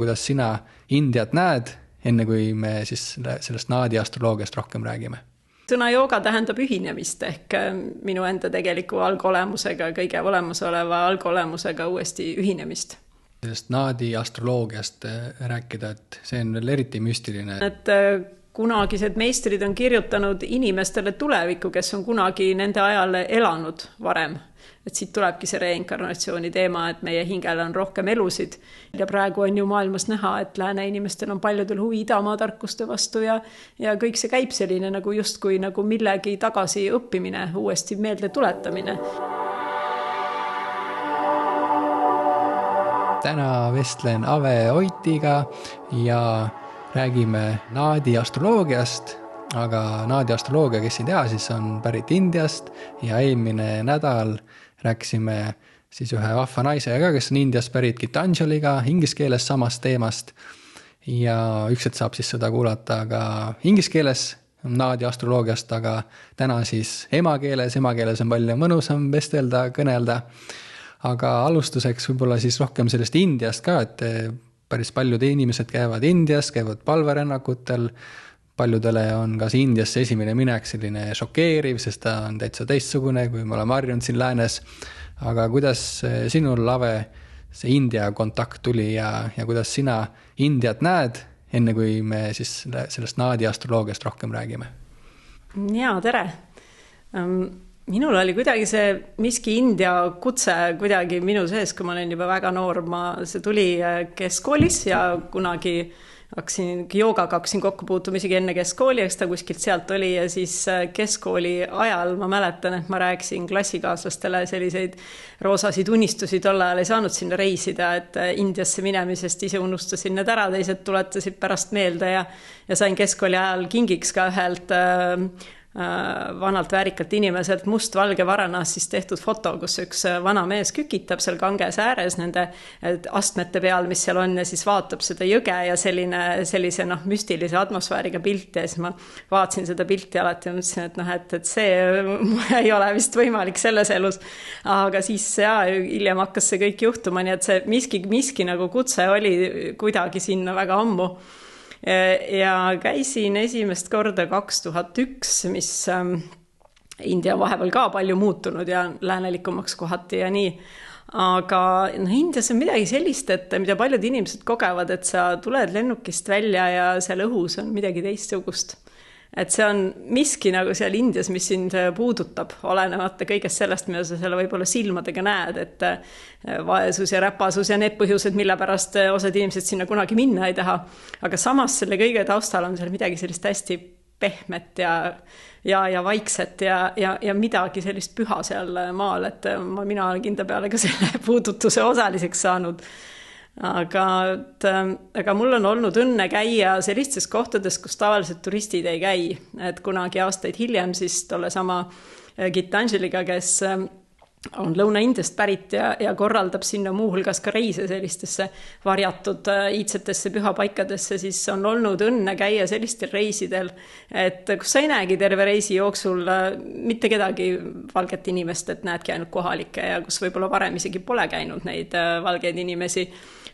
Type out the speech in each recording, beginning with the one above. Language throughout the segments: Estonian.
kuidas sina Indiat näed, enne kui me siis sellest naadi astroloogiast rohkem räägime? Sõna jooga tähendab ühinemist ehk minu enda tegeliku algolemusega, kõige olemasoleva algolemusega uuesti ühinemist. Sellest naadi astroloogiast rääkida, et see on veel eriti müstiline. Et kunagised meistrid on kirjutanud inimestele tulevikku, kes on kunagi nende ajal elanud varem. Et siit tulebki see reinkarnatsiooni teema, et meie hingel on rohkem elusid. Ja praegu on ju maailmas näha, et lääne inimestel on paljudel huvi idamaa tarkuste vastu ja kõik see käib selline nagu justkui nagu millegi tagasi õppimine, uuesti meelde tuletamine. Täna vestlen Ave Oitiga ja räägime naadi astroloogiast, aga naadi astroloogia, kes ei tea, siis on pärit Indiast ja eelmine nädal rääkisime siis ühe vahva naisega, kes on Indiast pärit Gitanjaliga, inglise keeles samast teemast ja ükselt saab siis seda kuulata ka inglise keeles naadi astroloogiast, aga täna siis emakeeles on palju mõnusam vestelda, kõnelda. Aga alustuseks võib-olla siis rohkem sellest Indiast ka, et päris paljud inimesed käivad Indias, käivad palverännakutel, paljudele on ka see Indiasse esimene minek selline šokeeriv, sest ta on täitsa teistsugune, kui me oleme harjunud siin läänes. Aga kuidas sinul, Ave, see India kontakt tuli ja kuidas sina Indiat näed, enne kui me siis sellest naadi astroloogiast rohkem räägime? Jaa, tere! Minul oli kuidagi see miski India kutse kuidagi minu sees, kui ma olin juba väga noor. See tuli keskkoolis ja kunagi joogaga hakkasin kokku puutuma isegi enne keskkooli, eks ta kuskilt sealt oli ja siis keskkooli ajal ma mäletan, et ma rääkisin klassikaaslastele selliseid roosasid unistusi, tol ajal ei saanud sinna reisida, et Indiasse minemisest ise unustasin need ära, teised tuletasid pärast meelde ja sain keskkooli ajal kingiks ka ühelt vanalt väärikalt inimeselt must-valge Varanas siis tehtud foto, kus üks vana mees kükitab seal Ganges ääres nende astmete peal, mis seal on ja siis vaatab seda jõge ja sellise müstilise atmosfääriga pilt ja siis ma vaatasin seda pilti alati ja mõtlesin, et see ei ole vist võimalik selles elus, aga siis hiljem hakkas see kõik juhtuma, nii et see miski nagu kutse oli kuidagi sinna väga ammu. Ja käisin esimest korda 2001, mis India vahepeal ka palju muutunud ja läänelikumaks kohati ja nii. Aga Indias on midagi sellist, et mida paljud inimesed kogevad, et sa tuled lennukist välja ja seal õhus on midagi teistsugust. Et see on miski nagu seal Indias, mis sind puudutab, olenevate kõigest sellest, mida sa selle võib-olla silmadega näed, et vaesus ja räpasus ja need põhjused, mille pärast osad inimesed sinna kunagi minna ei taha. Aga samas selle kõige taustal on seal midagi sellist hästi pehmet ja vaikset ja midagi sellist püha seal maal, et mina olen kindla peale ka selle puudutuse osaliseks saanud. Aga mul on olnud õnne käia sellistes kohtades, kus tavaliselt turistid ei käi. Et kunagi aastaid hiljem siis tolle sama Gitanjaliga, kes on Lõuna-Indiast pärit ja korraldab sinna muuhulgas ka reise sellistesse varjatud iidsetesse pühapaikadesse, siis on olnud õnne käia sellistel reisidel, et kus sa ei näegi terve reisi jooksul mitte kedagi valget inimest, et näedki ainult kohalikke ja kus võib-olla varem isegi pole käinud neid valgeid inimesi.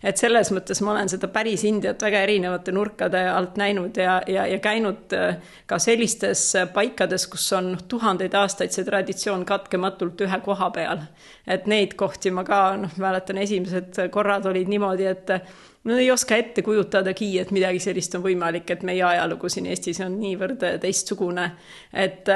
Et selles mõttes ma olen seda päris Indiat väga erinevate nurkade alt näinud ja käinud ka sellistes paikades, kus on tuhandeid aastaid see traditsioon katkematult ühe koha peal. Et neid kohti ma ka mäletan, esimesed korrad olid niimoodi, et ei oska ette kujutadagi, et midagi sellist on võimalik, et meie ajalugu siin Eestis on niivõrd teistsugune, et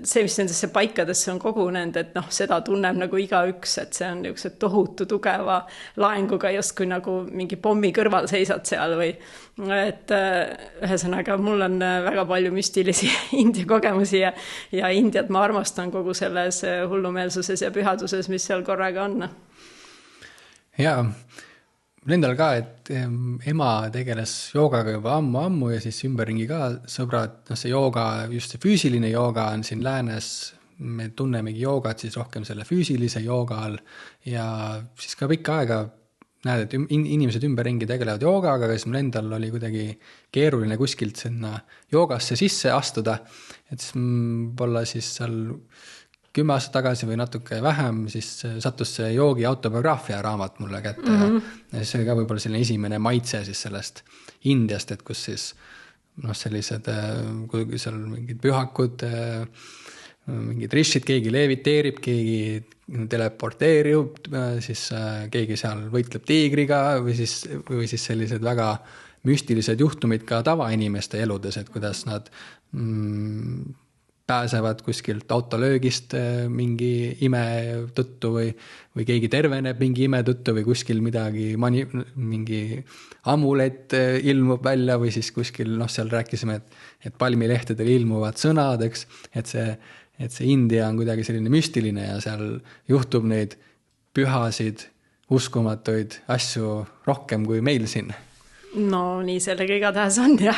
see, mis nendesse paikadesse on kogunenud, et seda tunneb nagu igaüks, et see on üks tohutu tugeva laenguga justkui nagu mingi pommi kõrval seisad seal või et ühesõnaga mul on väga palju müstilisi India kogemusi ja Indiat ma armastan kogu selles hullumeelsuses ja pühaduses, mis seal korraga on. Jaa. Nendel ka, et ema tegeles joogaga juba ammu ja siis ümberringi ka sõbrad, see jooga, just see füüsiline jooga on siin läänes, me tunnemegi joogat siis rohkem selle füüsilise jooga all ja siis ka pikka aega näed, et inimesed ümberringi tegelevad joogaga, aga siis mul endal oli kuidagi keeruline kuskilt sinna joogasse sisse astuda, et siis võib-olla siis seal 10 aastat tagasi või natuke vähem, siis sattus see joogi autobiograafia raamat mulle kätte ja see oli ka võib-olla selline esimene maitse siis sellest Indiast, et kus siis sellised, kui seal mingid pühakud, mingid rishid, keegi leviteerib, keegi teleporteerib, siis keegi seal võitleb tiigriga või siis sellised väga müstilised juhtumid ka tavainimeste eludes, et kuidas nad pääsevad kuskilt autolöögist mingi ime tõttu või keegi terveneb mingi ime tõttu või kuskil mingi amulet ilmub välja või siis kuskil, seal rääkisime, et palmilehtedel ilmuvad sõnad, eks, et see India on kuidagi selline müstiline ja seal juhtub neid pühasid, uskumatuid asju rohkem kui meil siin. No nii sellega igatahes on ja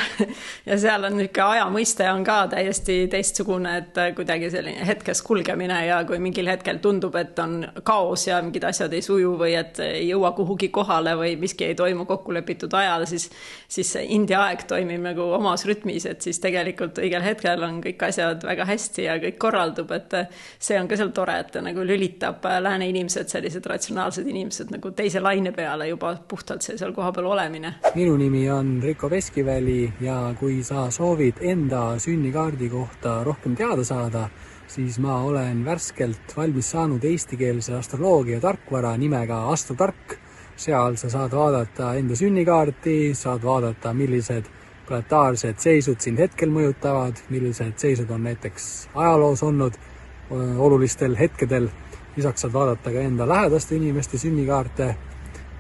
seal on niisugune ajamõiste on ka täiesti teistsugune, et kuidagi selline hetkes kulgemine ja kui mingil hetkel tundub, et on kaos ja mingid asjad ei suju või et ei jõua kuhugi kohale või miski ei toimu kokkulepitud ajal, siis see India aeg toimib nagu omas rütmis, et siis tegelikult õigel hetkel on kõik asjad väga hästi ja kõik korraldub, et see on ka seal tore, et nagu lülitab lääne inimesed, sellised ratsionaalsed inimesed nagu teise laine peale juba puhtalt see seal koha peal olemine. Minu nimi on Riko Veskiväli ja kui sa soovid enda sünnikaardi kohta rohkem teada saada, siis ma olen värskelt valmis saanud eestikeelse astroloogia tarkvara nimega Astrotark. Seal sa saad vaadata enda sünnikaarti, saad vaadata, millised planetaarsed seisud sind hetkel mõjutavad, millised seisud on näiteks ajaloos olnud olulistel hetkedel. Lisaks saad vaadata ka enda lähedaste inimeste sünnikaarte.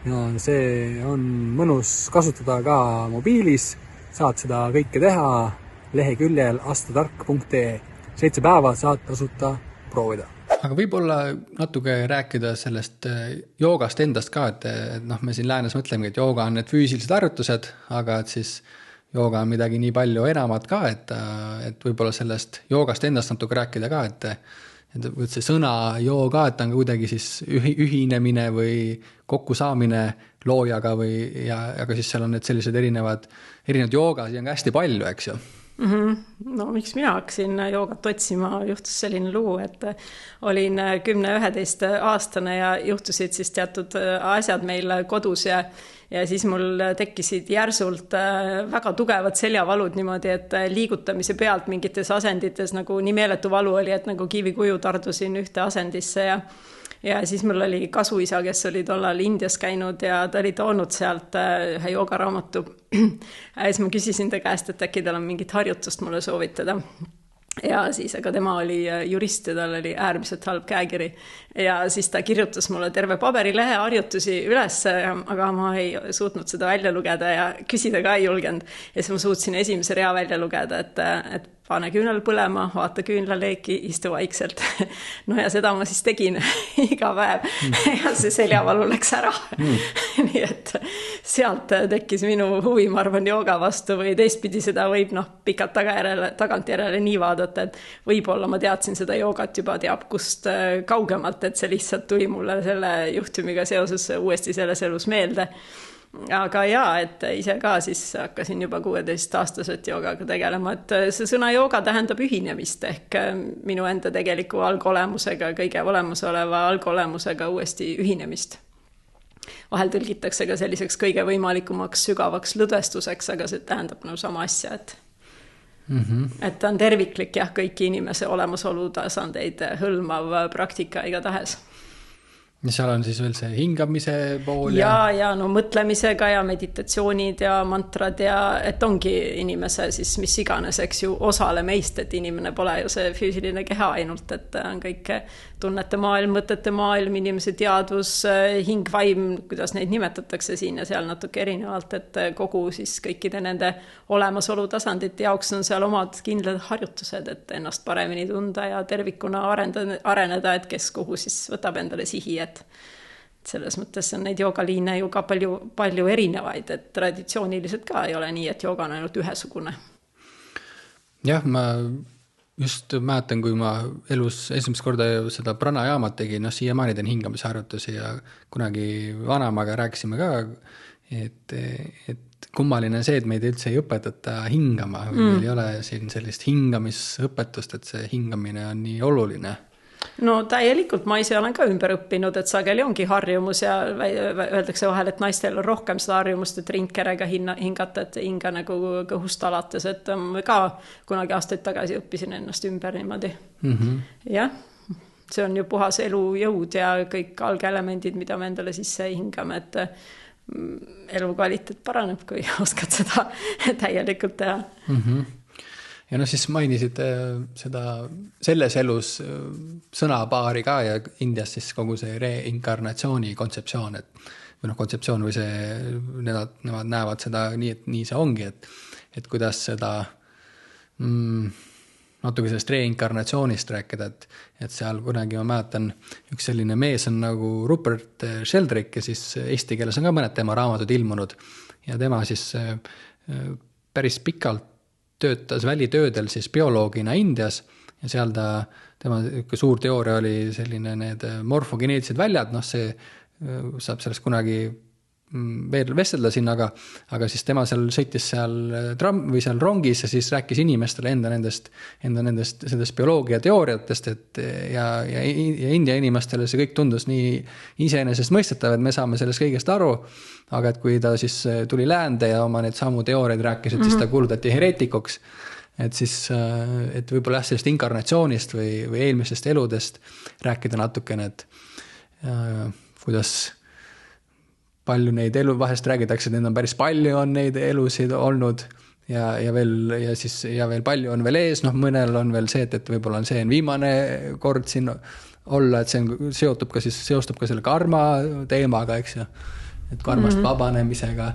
Ja see on mõnus kasutada ka mobiilis, saad seda kõike teha leheküljel astrotark.ee. 7 päeva saad tasuta proovida. Aga võib-olla natuke rääkida sellest joogast endast ka, et me siin läänes mõtleme, et jooga on need füüsilised harjutused, aga et siis jooga on midagi nii palju enamat ka, et võib-olla sellest joogast endast natuke rääkida ka, et see sõna jooga, et on ka kuidagi siis ühinemine või kokkusaamine loojaga aga siis seal on need sellised erinevad joogasi on ka hästi palju, eks ju. No miks mina hakkasin joogat otsima, juhtus selline lugu, et olin 10-11 aastane ja juhtusid siis teatud asjad meil kodus ja siis mul tekkisid järsult väga tugevad seljavalud niimoodi, et liigutamise pealt mingites asendites nagu nii meeletu valu oli, et nagu kivikuju tardusin ühte asendisse ja siis mul oli kasuisa, kes oli tollal Indias käinud ja ta oli toonud sealt ühe joogaraamatu. Ja siis ma küsisin ta käest, et äkki tal on mingit harjutust mulle soovitada. Ja siis, aga tema oli jurist ja tal oli äärmiselt halb käekiri. Ja siis ta kirjutas mulle terve paberilehe harjutusi üles, aga ma ei suutnud seda välja lugeda ja küsida ka ei julgenud. Ja siis ma suutsin esimese rea välja lugeda, et pane küünal põlema, vaata küünlaleeki, istu vaikselt. No ja seda ma siis tegin iga päev ja see seljavalu läks ära. Nii et sealt tekkis minu huvi, ma arvan, jooga vastu või teistpidi seda võib pikalt tagantjärele nii vaadata, et võib-olla ma teadsin seda joogat juba teab kust kaugemalt, et see lihtsalt tuli mulle selle juhtumiga seoses uuesti selles elus meelde. Aga et ise ka siis hakkasin juba 16-aastaselt joogaga tegelema, et see sõna jooga tähendab ühinemist ehk minu enda tegeliku algolemusega, kõige olemasoleva algolemusega uuesti ühinemist. Vahel tõlgitakse ka selliseks kõige võimalikumaks sügavaks lõdvestuseks, aga see tähendab sama asja, et ta on terviklik kõiki inimese olemasolu tasandeid hõlmav praktika iga tahes. Ja seal on siis veel see hingamise pool ja mõtlemisega ja meditatsioonid ja mantrad ja et ongi inimese siis mis iganes, eks ju, osale meist, et inimene pole ju see füüsiline keha ainult, et on kõik tunnete maailm, mõtete maailm, inimese teadvus, hing, vaim, kuidas neid nimetatakse siin ja seal natuke erinevalt, et kogu siis kõikide nende olemasolu tasandite jaoks on seal omad kindlad harjutused, et ennast paremini tunda ja tervikuna areneda, et kes kuhu siis võtab endale sihi, et selles mõttes on neid joogaliine ju ka palju erinevaid, et traditsiooniliselt ka ei ole nii, et jooga on ainult ühesugune. Jah, ma just mäletan, kui ma elus esimest korda seda pranajaamat tegin, siiamaani teen hingamisharjutusi ja kunagi vanemaga rääkisime ka, et kummaline see, et meid üldse ei õpetata hingama, meil ei ole siin sellist hingamisõpetust, et see hingamine on nii oluline. No täielikult ma ise olen ka ümber õppinud, et sageli ongi harjumus ja öeldakse vahel, et naistel on rohkem seda harjumust, et ringkerega hingata, et hinga nagu kõhust alates, et ka kunagi aastaid tagasi õppisin ennast ümber niimoodi. Jah, see on ju puhas elujõud ja kõik algelemendid, mida me endale sisse hingame, et elukvaliteet paraneb, kui oskad seda täielikult teha. Ja siis mainisid seda selles elus sõnapaari ka ja Indias siis kogu see reinkarnatsiooni kontseptsioon, või kontseptsioon või nemad näevad seda nii, et nii see ongi, et kuidas seda natuke sellest reinkarnatsioonist rääkida, et seal kunagi ma mäletan, üks selline mees on nagu Rupert Sheldrake ja siis eesti keeles on ka mõned tema raamatud ilmunud ja tema siis päris pikalt töötas välitöödel siis bioloogina Indias ja seal tema suur teooria oli selline need morfogeneetilised väljad, see saab sellest kunagi veel vestelda siin, aga siis tema seal sõitis seal rongis ja siis rääkis inimestele enda nendest bioloogia teooriatest, ja India inimestele see kõik tundus nii iseenesest mõistetav, et me saame sellest kõigest aru, aga et kui ta siis tuli läände ja oma need samu teooriaid rääkis, et siis ta kuulutati hereetikuks, et võib-olla sellest inkarnatsioonist või eelmistest eludest rääkida natukene, et kuidas palju neid vahest räägitakse, et neid on päris palju on neid elusid olnud ja veel palju on veel ees, mõnel on veel see, et võib-olla on see viimane kord siin olla, et see seostub ka selle karma teemaga, eks ju, et karmast vabanemisega.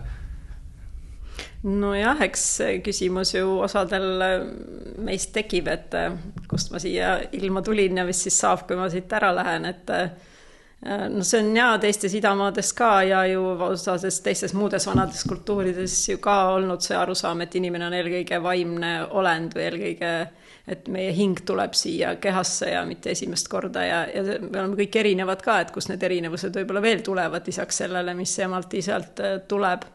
Nojah, eks küsimus ju osadel meist tekib, et kust ma siia ilma tulin ja mis siis saab, kui ma siit ära lähen, et see on teistes idamaades ka ja ju osades teistes muudes vanades kultuurides ju ka olnud see arusaam, et inimene on eelkõige vaimne olend või eelkõige, et meie hing tuleb siia kehasse ja mitte esimest korda ja me oleme kõik erinevad ka, et kus need erinevused võib-olla veel tulevad lisaks sellele, mis emalt isalt tuleb.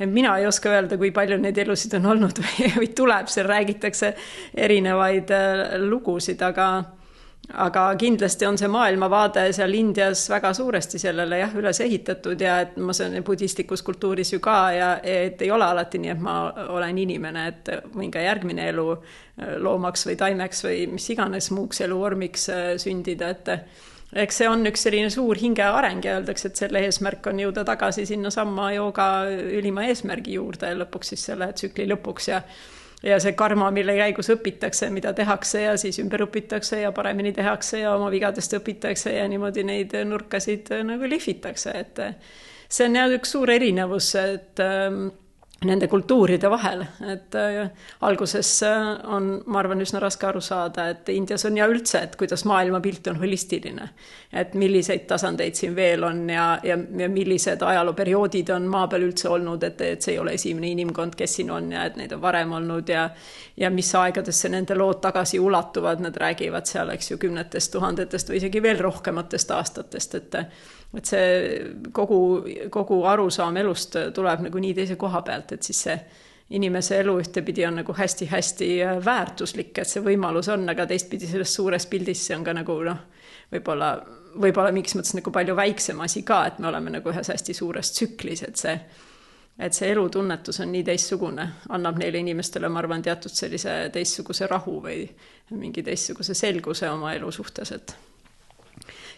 Mina ei oska öelda, kui palju neid elusid on olnud või tuleb, seal räägitakse erinevaid lugusid, aga kindlasti on see maailmavaade seal Indias väga suuresti sellele üles ehitatud ja et ma saan budistlikus kultuuris ju ka ja et ei ole alati nii, et ma olen inimene, et võin ka järgmine elu loomaks või taimeks või mis iganes muuks eluvormiks sündida, et eks see on üks selline suur hinge areng ja öeldakse, et selle eesmärk on jõuda tagasi sinna samma jooga ülima eesmärgi juurde lõpuks siis selle tsükli lõpuks ja see karma, mille käigus õpitakse, mida tehakse ja siis ümber õpitakse ja paremini tehakse ja oma vigadest õpitakse ja niimoodi neid nurkasid nagu lihvitakse, et see on üks suur erinevus, et nende kultuuride vahel, et alguses on, ma arvan, üsna raske aru saada, et Indias on üldse, et kuidas maailmapilt on holistiline, et milliseid tasandeid siin veel on ja millised ajalooperioodid on maa peal üldse olnud, et see ei ole esimene inimkond, kes siin on ja et neid on varem olnud ja mis aegadesse nende lood tagasi ulatuvad, nad räägivad seal, eks ju, 10 000 või isegi veel rohkematest aastatest, et see kogu arusaam elust tuleb nagu nii teise koha pealt, et siis see inimese elu ühtepidi on nagu hästi-hästi väärtuslik, et see võimalus on, aga teistpidi selles suures pildis see on ka nagu võib-olla mingis mõttes nagu palju väiksem asi ka, et me oleme nagu ühes hästi suures tsüklis, et see elutunnetus on nii teistsugune, annab neile inimestele, ma arvan, teatud sellise teistsuguse rahu või mingi teistsuguse selguse oma elu suhtes,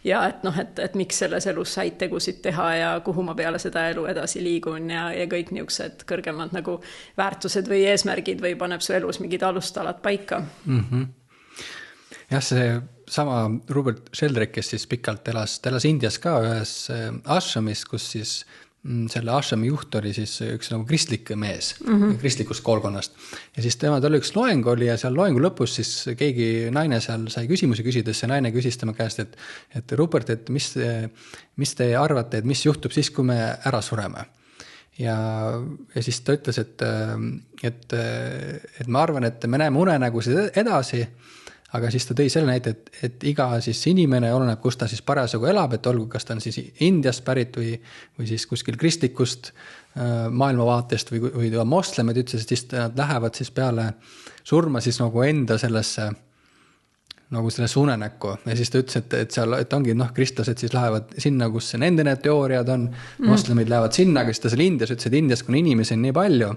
ja et miks selles elus häid tegusid teha ja kuhu ma peale seda elu edasi liigun ja kõik niisugused kõrgemad nagu väärtused või eesmärgid või paneb su elus mingid alustalad paika. Jah, see sama Rupert Sheldrake, kes siis pikalt elas Indias ka ühes ashramis, kus siis selle ashrami juht oli siis üks nagu kristlik mees kristlikust koolkonnast. Ja siis tal üks loeng oli ja seal loengu lõpus siis keegi naine seal sai küsimusi küsides, see naine küsis tema käest, et Rupert, et mis te arvate, et mis juhtub siis, kui me ära sureme? Ja siis ta ütles, et ma arvan, et me näeme unenägusid edasi, aga siis ta tõi selle näite, et iga siis inimene oleneb, kus ta siis parasjagu elab, et olgu, kas ta on siis Indiast pärit või siis kuskil kristlikust maailmavaatest või moslemid ütles, et siis nad lähevad siis peale surma siis nagu enda sellesse nagu sellesse unenäkku ja siis ta ütles, et seal, et ongi kristlased siis lähevad sinna, kus nende need teooriad on, moslemid lähevad sinna, aga siis ta seal Indias ütles, et Indias, kuna inimesi on nii palju,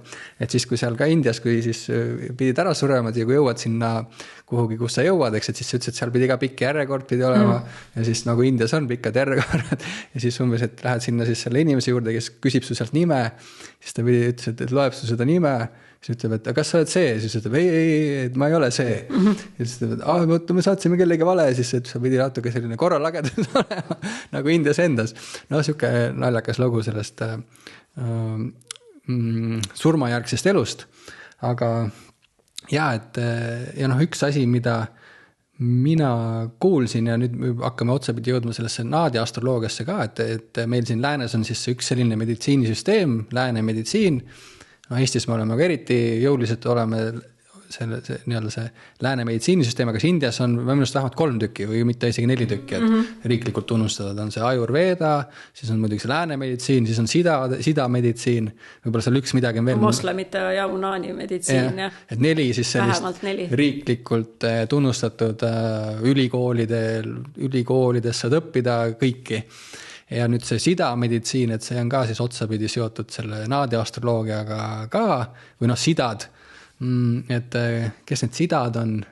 et siis kui seal ka Indias, kui siis pidid ära surema ja kui jõuad sinna kuhugi, kus sa jõuad, eks, et siis ütles, et seal pidi ka pikk järjekord pidi olema ja siis nagu Indias on pikkad järjekorrad ja siis umbes, et lähed sinna siis selle inimese juurde, kes küsib su sealt nime, siis ta ütles, et loeb su seda nime, siis ütleb, et kas sa oled see? Siis ütleb, ei, ma ei ole see. Ja siis ütleb, et me saatsime kellegi vale, siis sa pidi natuke selline korralagedus olema, nagu Indias endas. No siuke naljakas lugu sellest surmajärgsest elust. Aga ja, üks asi, mida mina kuulsin ja nüüd hakkame otsapidi jõudma sellesse Nadia astroloogiasse ka, et meil siin läänes on siis üks selline meditsiinisüsteem, lääne meditsiin. Eestis me oleme ka eriti jõuliselt oleme see lääne meditsiinisüsteem, aga Indias on minust vähemalt 3 tükki või mitte isegi 4 tükki, et riiklikult tunnustatud on see Ayurveda, siis on muidugi see lääne meditsiin, siis on sida meditsiin, võib-olla seal üks midagi on veel. Moslemite ja Unaani meditsiin. Ja. Et 4 siis sellist riiklikult tunnustatud ülikoolides saad õppida kõiki. Ja nüüd see sidameditsiin, et see on ka siis otsapidi seotud selle Nadia astroloogiaga ka, või sidad, et kes need sidad on,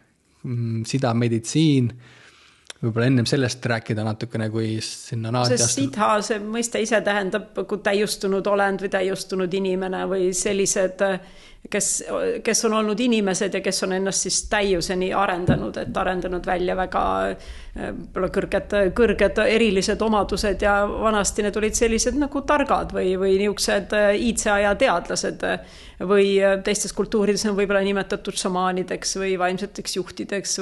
sidameditsiin, võib-olla ennem sellest rääkida natukene, kui sinna Nadia see sidha, see mõiste ise tähendab kui täiustunud olend või täiustunud inimene või sellised, kes on olnud inimesed ja kes on ennast siis täiuseni arendanud, et arendanud välja väga kõrged erilised omadused ja vanasti need olid sellised nagu targad või niisugused iidse aja teadlased või teistes kultuurides on võib-olla nimetatud šamaanideks või vaimseteks juhtideks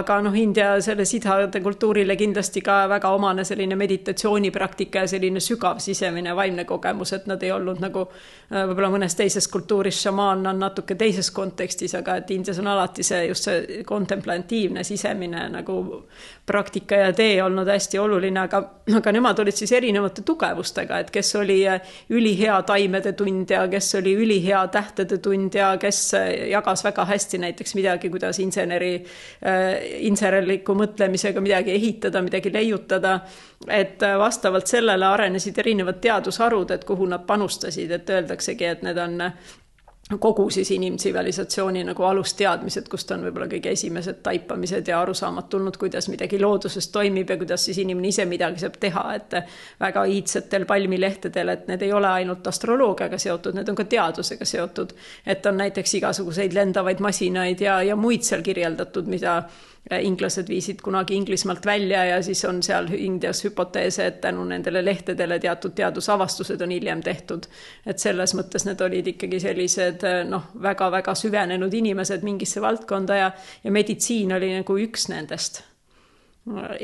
aga India selle sidhade kultuurile kindlasti ka väga omane selline meditatsioonipraktika ja selline sügav sisemine vaimne kogemus, et nad ei olnud nagu võib-olla mõnes teises kultuuris šamaan on natuke teises kontekstis, aga et Indias on alati just see kontemplatiivne sisemine nagu praktika ja tee olnud hästi oluline, aga nemad olid siis erinevate tugevustega, et kes oli ülihea taimede tundja, kes oli ülihea tähtede tundja, kes jagas väga hästi näiteks midagi, kuidas insenerliku mõtlemisega midagi ehitada, midagi leiutada, et vastavalt sellele arenesid erinevad teadusharud, et kuhu nad panustasid, et öeldaksegi, et need on kogu siis inimtsivilisatsiooni nagu alusteadmised, kust on võib-olla kõige esimesed taipamised ja arusaamad tulnud, kuidas midagi looduses toimib ja kuidas siis inimene ise midagi saab teha, et väga iidsetel palmilehtedel, et need ei ole ainult astroloogiaga seotud, need on ka teadusega seotud, et on näiteks igasuguseid lendavaid masinaid ja muid seal kirjeldatud, mida inglased viisid kunagi Inglismaalt välja ja siis on seal Indias hüpoteese, et tänu nendele lehtedele teatud teadusavastused on hiljem tehtud. Et selles mõttes need olid ikkagi sellised väga-väga süvenenud inimesed mingisse valdkonda ja meditsiin oli nagu üks nendest.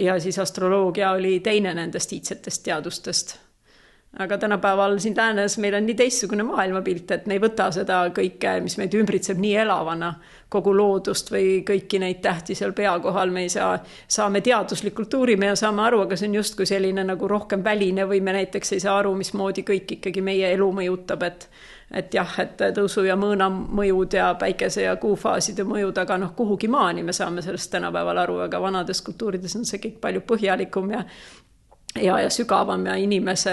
Ja siis astroloogia oli teine nendest iidsetest teadustest. Aga tänapäeval siin läänes meil on nii teistsugune maailmapilt, et me ei võta seda kõike, mis meid ümbritseb nii elavana, kogu loodust või kõiki neid tähti seal pea kohal. Me ei saame teaduslikult uurime ja saame aru, aga see on justkui selline nagu rohkem väline või me näiteks ei saa aru, mismoodi kõik ikkagi meie elu mõjutab, et jah, et tõusu ja mõõna mõjud ja päikese ja kuufaaside mõjud, aga kuhugi maani me saame sellest tänapäeval aru, aga vanades kultuurides on see kõik palju põhjalikum ja sügavam ja inimese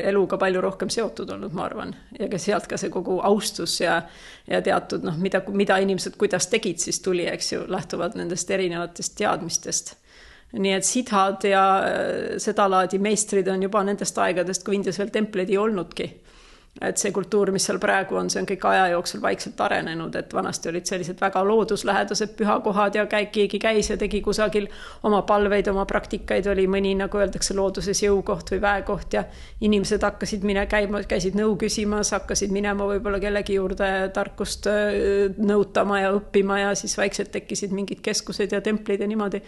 eluga palju rohkem seotud olnud, ma arvan. Ja ka sealt ka see kogu austus ja teatud, mida inimesed kuidas tegid, siis tuli, eks ju, lähtuvalt nendest erinevatest teadmistest. Nii et sidhad ja seda laadi meistrid on juba nendest aegadest, kui Indias veel templeid ei olnudki. Et see kultuur, mis seal praegu on, see on kõik aja jooksul vaikselt arenenud, et vanasti olid sellised väga looduslähedased pühakohad ja keegi käis ja tegi kusagil oma palveid, oma praktikaid, oli mõni, nagu öeldakse, looduses jõukoht või väekoht ja inimesed hakkasid käisid nõu küsimas, hakkasid minema võib-olla kellegi juurde tarkust nõutama ja õppima ja siis vaikselt tekkisid mingid keskused ja templid ja niimoodi.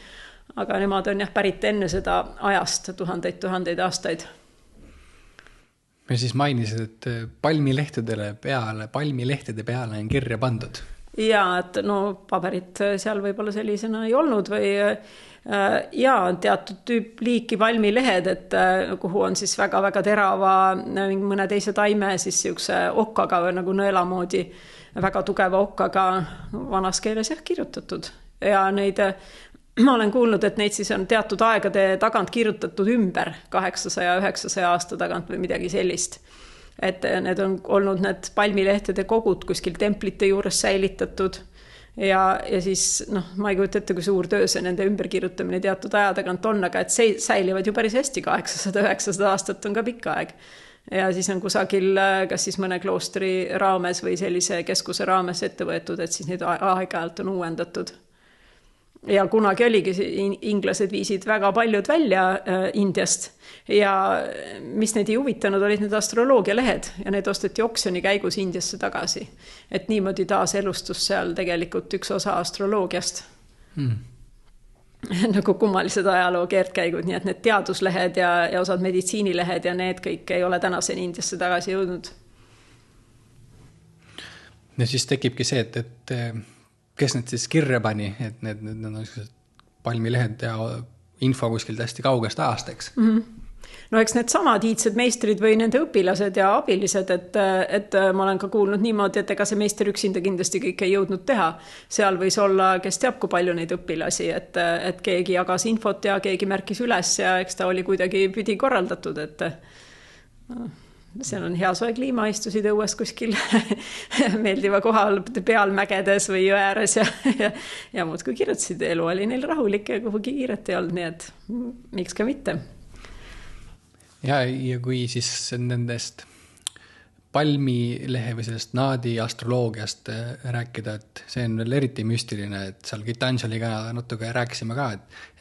Aga nemad on pärit enne seda ajast tuhandeid aastaid. Me siis mainisid, et palmilehtede peale on kirja pandud. Ja, et paberit seal võib-olla sellisena ei olnud või teatud liiki palmilehed, et kuhu on siis väga-väga terava mõne teise taime siis siukse okkaga või nagu nõelamoodi väga tugeva okkaga vanas keeles kirjutatud. Ja neid ma olen kuulnud, et neid siis on teatud aegade tagant kirjutatud ümber 800-900 aasta tagant või midagi sellist. Et need on olnud need palmilehtede kogud kuskil templite juures säilitatud ja siis ma ei kujuta ette, kui suur töö see nende ümberkirjutamine teatud aja tagant on, aga et see säilivad ju päris hästi, 800-900 aastat on ka pikk aeg. Ja siis on kusagil kas siis mõne kloostri raames või sellise keskuse raames ette võetud, et siis neid aeg-ajalt on uuendatud. Ja kunagi oligi, inglased viisid väga paljud välja Indiast ja mis neid ei huvitanud, olid need astroloogialehed ja need osteti oksjoni käigus Indiasse tagasi. Et niimoodi taas elustus seal tegelikult üks osa astroloogiast. Nagu kummalised ajaloo keerdkäigud, nii et need teaduslehed ja osad meditsiinilehed ja need kõik ei ole tänaseni Indiasse tagasi jõudnud. Ja siis tekibki see, et kes need siis kirja pani, et need on palmilehed ja info kuskilt hästi kaugest ajast, eks? No eks need samad iidsed meistrid või nende õpilased ja abilised, et ma olen ka kuulnud niimoodi, et ega see meister üksinda kindlasti kõik ei jõudnud teha. Seal võis olla, kes teab, kui palju neid õpilasi, et keegi jagas infot ja keegi märkis üles ja eks ta oli kuidagi pidi korraldatud, et seal on hea soe kliima, istusid õues kuskil meeldiva kohal peal mägedes või jõe ääres ja muud kui kirjutasid, elu oli neil rahulik ja kuhugi kiiret ei olnud, nii et miks ka mitte. Ja kui siis nendest palmilehe või sellest naadi astroloogiast rääkida, et see on veel eriti müstiline, et seal Gitanjaliga natuke rääkisime ka,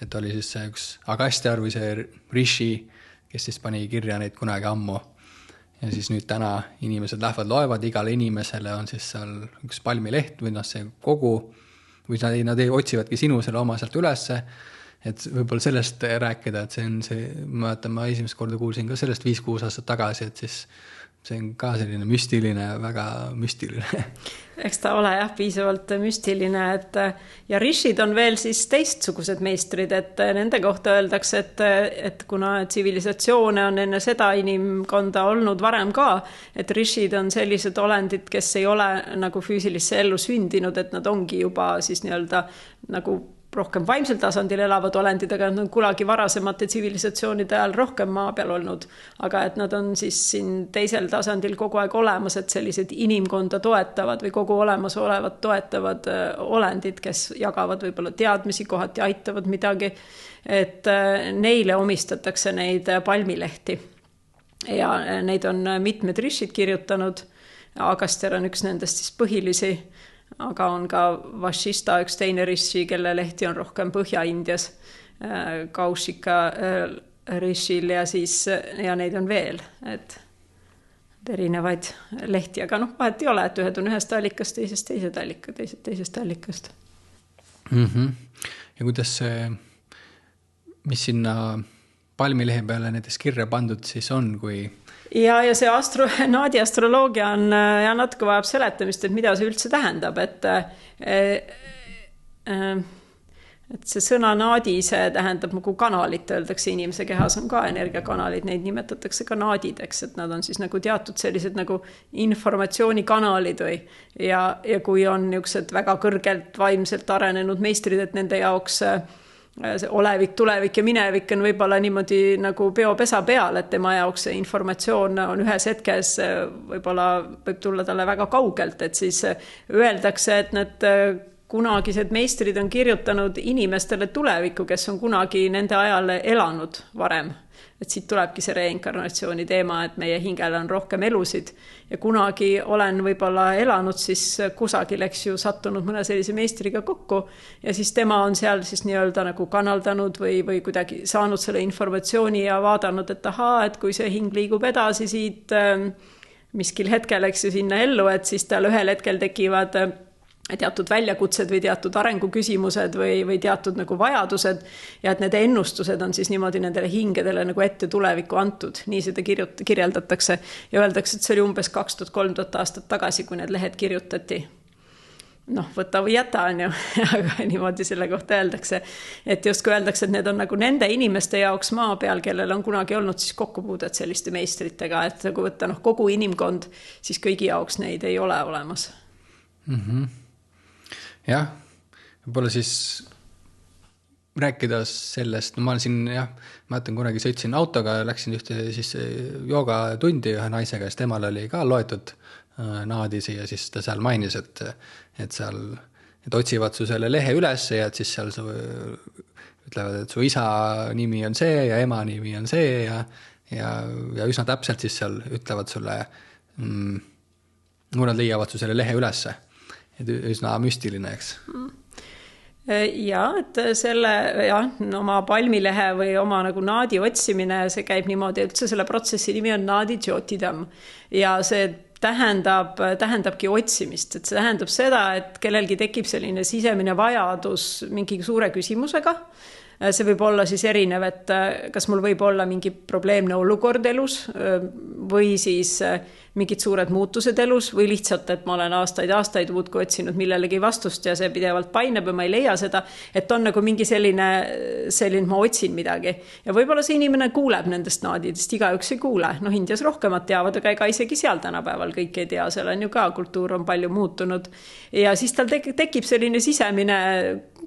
et oli siis see üks Agastjar või see Rishi, kes siis pani kirja neid kunagi ammu. Ja siis nüüd täna inimesed lähevad loevad, igale inimesele on siis seal üks palmileht või see kogu, või nad otsivadki sinu selle oma sealt ülesse, et võib-olla sellest rääkida, et see on see, ma esimest korda kuulsin ka sellest 5-6 aastat tagasi, et siis see on ka selline müstiline, väga müstiline. Eks ta ole jah, piisavalt müstiline, ja rishid on veel siis teistsugused meistrid, et nende kohta öeldakse, et kuna tsivilisatsioone on enne seda inimkonda olnud varem ka, et rishid on sellised olendid, kes ei ole nagu füüsilisse ellu sündinud, et nad ongi juba siis nii-öelda nagu rohkem vaimsel tasandil elavad olendid, aga nad on kunagi varasemate tsivilisatsioonide ajal rohkem maa peal olnud. Aga et nad on siis siin teisel tasandil kogu aeg olemas, et sellised inimkonda toetavad või kogu olemasolevat toetavad olendid, kes jagavad võib-olla teadmisi, kohati aitavad midagi, et neile omistatakse neid palmilehti. Ja neid on mitmed rishid kirjutanud, Agastjar on üks nendest siis põhilisi, aga on ka Vashista üks teine rishi, kelle lehti on rohkem Põhja-Indias, Kaushika rishil ja neid on veel, et erinevaid lehti, aga vahet ei ole, et ühed on ühest allikast, teisest allikast. Ja kuidas see, mis sinna palmilehe peale näiteks kirja pandud siis on, kui ja see naadi astroloogia on ja natuke vajab seletamist, et mida see üldse tähendab, et see sõna naadi ise tähendab nagu kanalit, öeldakse inimese kehas on ka energiakanalid, neid nimetatakse ka naadideks, et nad on siis nagu teatud sellised nagu informatsioonikanalid ja kui on niisugused väga kõrgelt vaimselt arenenud meistrid, et nende jaoks see olevik, tulevik ja minevik on võib-olla niimoodi nagu peopesa peal, et tema jaoks see informatsioon on ühes hetkes, võib-olla võib tulla talle väga kaugelt, et siis öeldakse, et need kunagised meistrid on kirjutanud inimestele tulevikku, kes on kunagi nende ajal elanud varem. Et siit tulebki see reinkarnatsiooni teema, et meie hingel on rohkem elusid ja kunagi olen võib-olla elanud, siis kusagil, eks ju, sattunud mõne sellise meistriga kokku ja siis tema on seal siis nii-öelda nagu kanaldanud või kuidagi saanud selle informatsiooni ja vaadanud, et ahaa, et kui see hing liigub edasi siit miskil hetkel, eks ju, sinna ellu, et siis tal ühel hetkel tekivad teatud väljakutsed või teatud arenguküsimused või teatud nagu vajadused ja et need ennustused on siis niimoodi nendele hingedele nagu ette tulevikku antud. Nii seda kirjeldatakse ja öeldakse, et see oli umbes 2000-3000 aastat tagasi, kui need lehed kirjutati. Võta või jäta on ju, aga niimoodi selle kohta öeldakse. Et just kui öeldakse, et need on nagu nende inimeste jaoks maa peal, kellel on kunagi olnud siis kokkupuudet selliste meistritega, et kui võtta kogu inimkond, siis kõigi jaoks neid ei ole olemas. Jah, võib-olla siis rääkida sellest, no ma olen siin jah, mäletan kunagi sõitsin autoga, läksin ühte siis joogatundi ühe naisega, siis temal oli ka loetud naadisi ja siis ta seal mainis, et seal et otsivad su selle lehe üles ja et siis seal su ütlevad, et su isa nimi on see ja ema nimi on see ja üsna täpselt siis seal ütlevad sulle, kui nad leiavad su selle lehe ülesse. Et üsna müstiline, eks. Ja, et selle oma palmilehe või oma nagu naadi otsimine, see käib niimoodi, üldse selle protsessi nimi on naadi jyotidam ja see tähendabki otsimist, et see tähendab seda, et kellelgi tekib selline sisemine vajadus mingi suure küsimusega. See võib olla siis erinev, et kas mul võib olla mingi probleemne olukord elus või siis mingid suured muutused elus või lihtsalt, et ma olen aastaid muudkui otsinud millelegi vastust ja see pidevalt painab ja ma ei leia seda, et on nagu mingi selline ma otsin midagi. Ja võib-olla see inimene kuuleb nendest naadidest, igaüks ei kuule. Indias rohkemad teavad, aga ega isegi seal tänapäeval kõik ei tea, seal on ju ka kultuur on palju muutunud. Ja siis tal tekib selline sisemine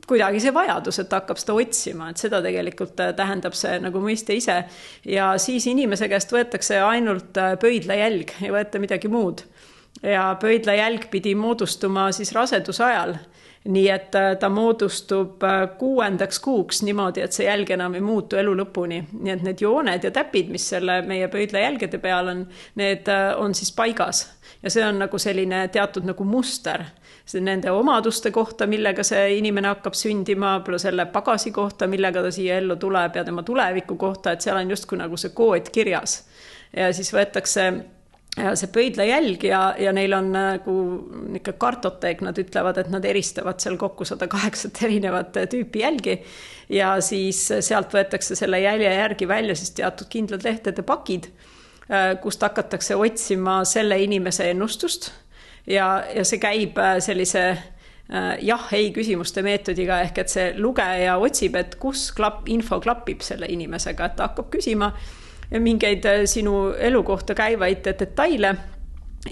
kuidagi see vajadus, et hakkab seda otsima, et seda tegelikult tähendab see nagu mõiste ise. Ja siis inimese käest võetakse ainult pöidlajälg, ei võeta midagi muud. Ja pöidlajälg pidi moodustuma siis raseduse ajal. Nii et ta moodustub 6. kuuks niimoodi, et see jälg enam ei muutu elu lõpuni. Nii et need jooned ja täpid, mis selle meie pöidlajälgede peal on, need on siis paigas. Ja see on nagu selline teatud nagu muster. See nende omaduste kohta, millega see inimene hakkab sündima, selle pagasi kohta, millega ta siia ellu tuleb ja tema tuleviku kohta, et seal on justkui nagu see kood kirjas. Ja siis võetakse see pöidlajälg ja neil on nagu ikka kartoteek, nad ütlevad, et nad eristavad seal kokku 108 erinevat tüüpi jälgi ja siis sealt võetakse selle jälje järgi välja siis teatud kindlad lehtede pakid, kust hakatakse otsima selle inimese ennustust ja see käib sellise jah-ei küsimuste meetodiga ehk et see lugeja otsib, et kus info klappib selle inimesega, et ta hakkab küsima mingeid sinu elu kohta käivaid detaile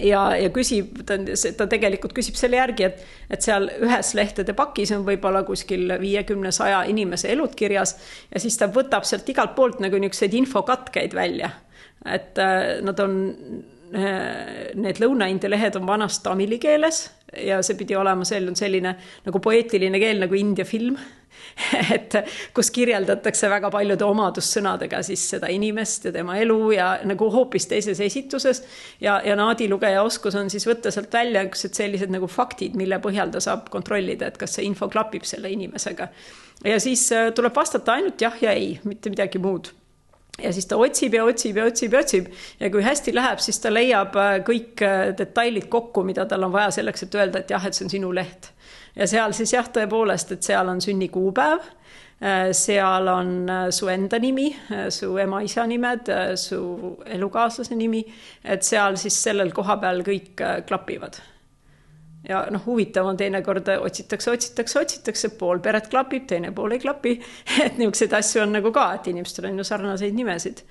ja küsib, ta tegelikult küsib selle järgi, et seal ühes lehtede pakis on võib-olla kuskil 50-100 inimese elud kirjas ja siis ta võtab sealt igalt poolt nagu niisuguseid infokatkeid välja, et nad on need Lõuna-India lehed on vanast tamili keeles ja see pidi olema selline nagu poeetiline keel nagu India film, et kus kirjeldatakse väga paljude omadussõnadega siis seda inimest ja tema elu ja nagu hoopis teises esituses ja naadilugeja oskus on siis võtta sealt välja sellised nagu faktid, mille põhjal ta saab kontrollida, et kas see info klapib selle inimesega. Ja siis tuleb vastata ainult jah ja ei, mitte midagi muud. Ja siis ta otsib ja kui hästi läheb, siis ta leiab kõik detailid kokku, mida tal on vaja selleks, et öelda, et jah, et see on sinu leht. Ja seal siis jah, tõepoolest, et seal on sünnikuupäev, seal on su enda nimi, su ema-isa nimed, su elukaaslase nimi, et seal siis sellel koha peal kõik klapivad. Ja huvitav on teinekord otsitakse, pool peret klapib, teine pool ei klapi, et niisuguseid asju on nagu ka, et inimestel on ju sarnaseid nimesid.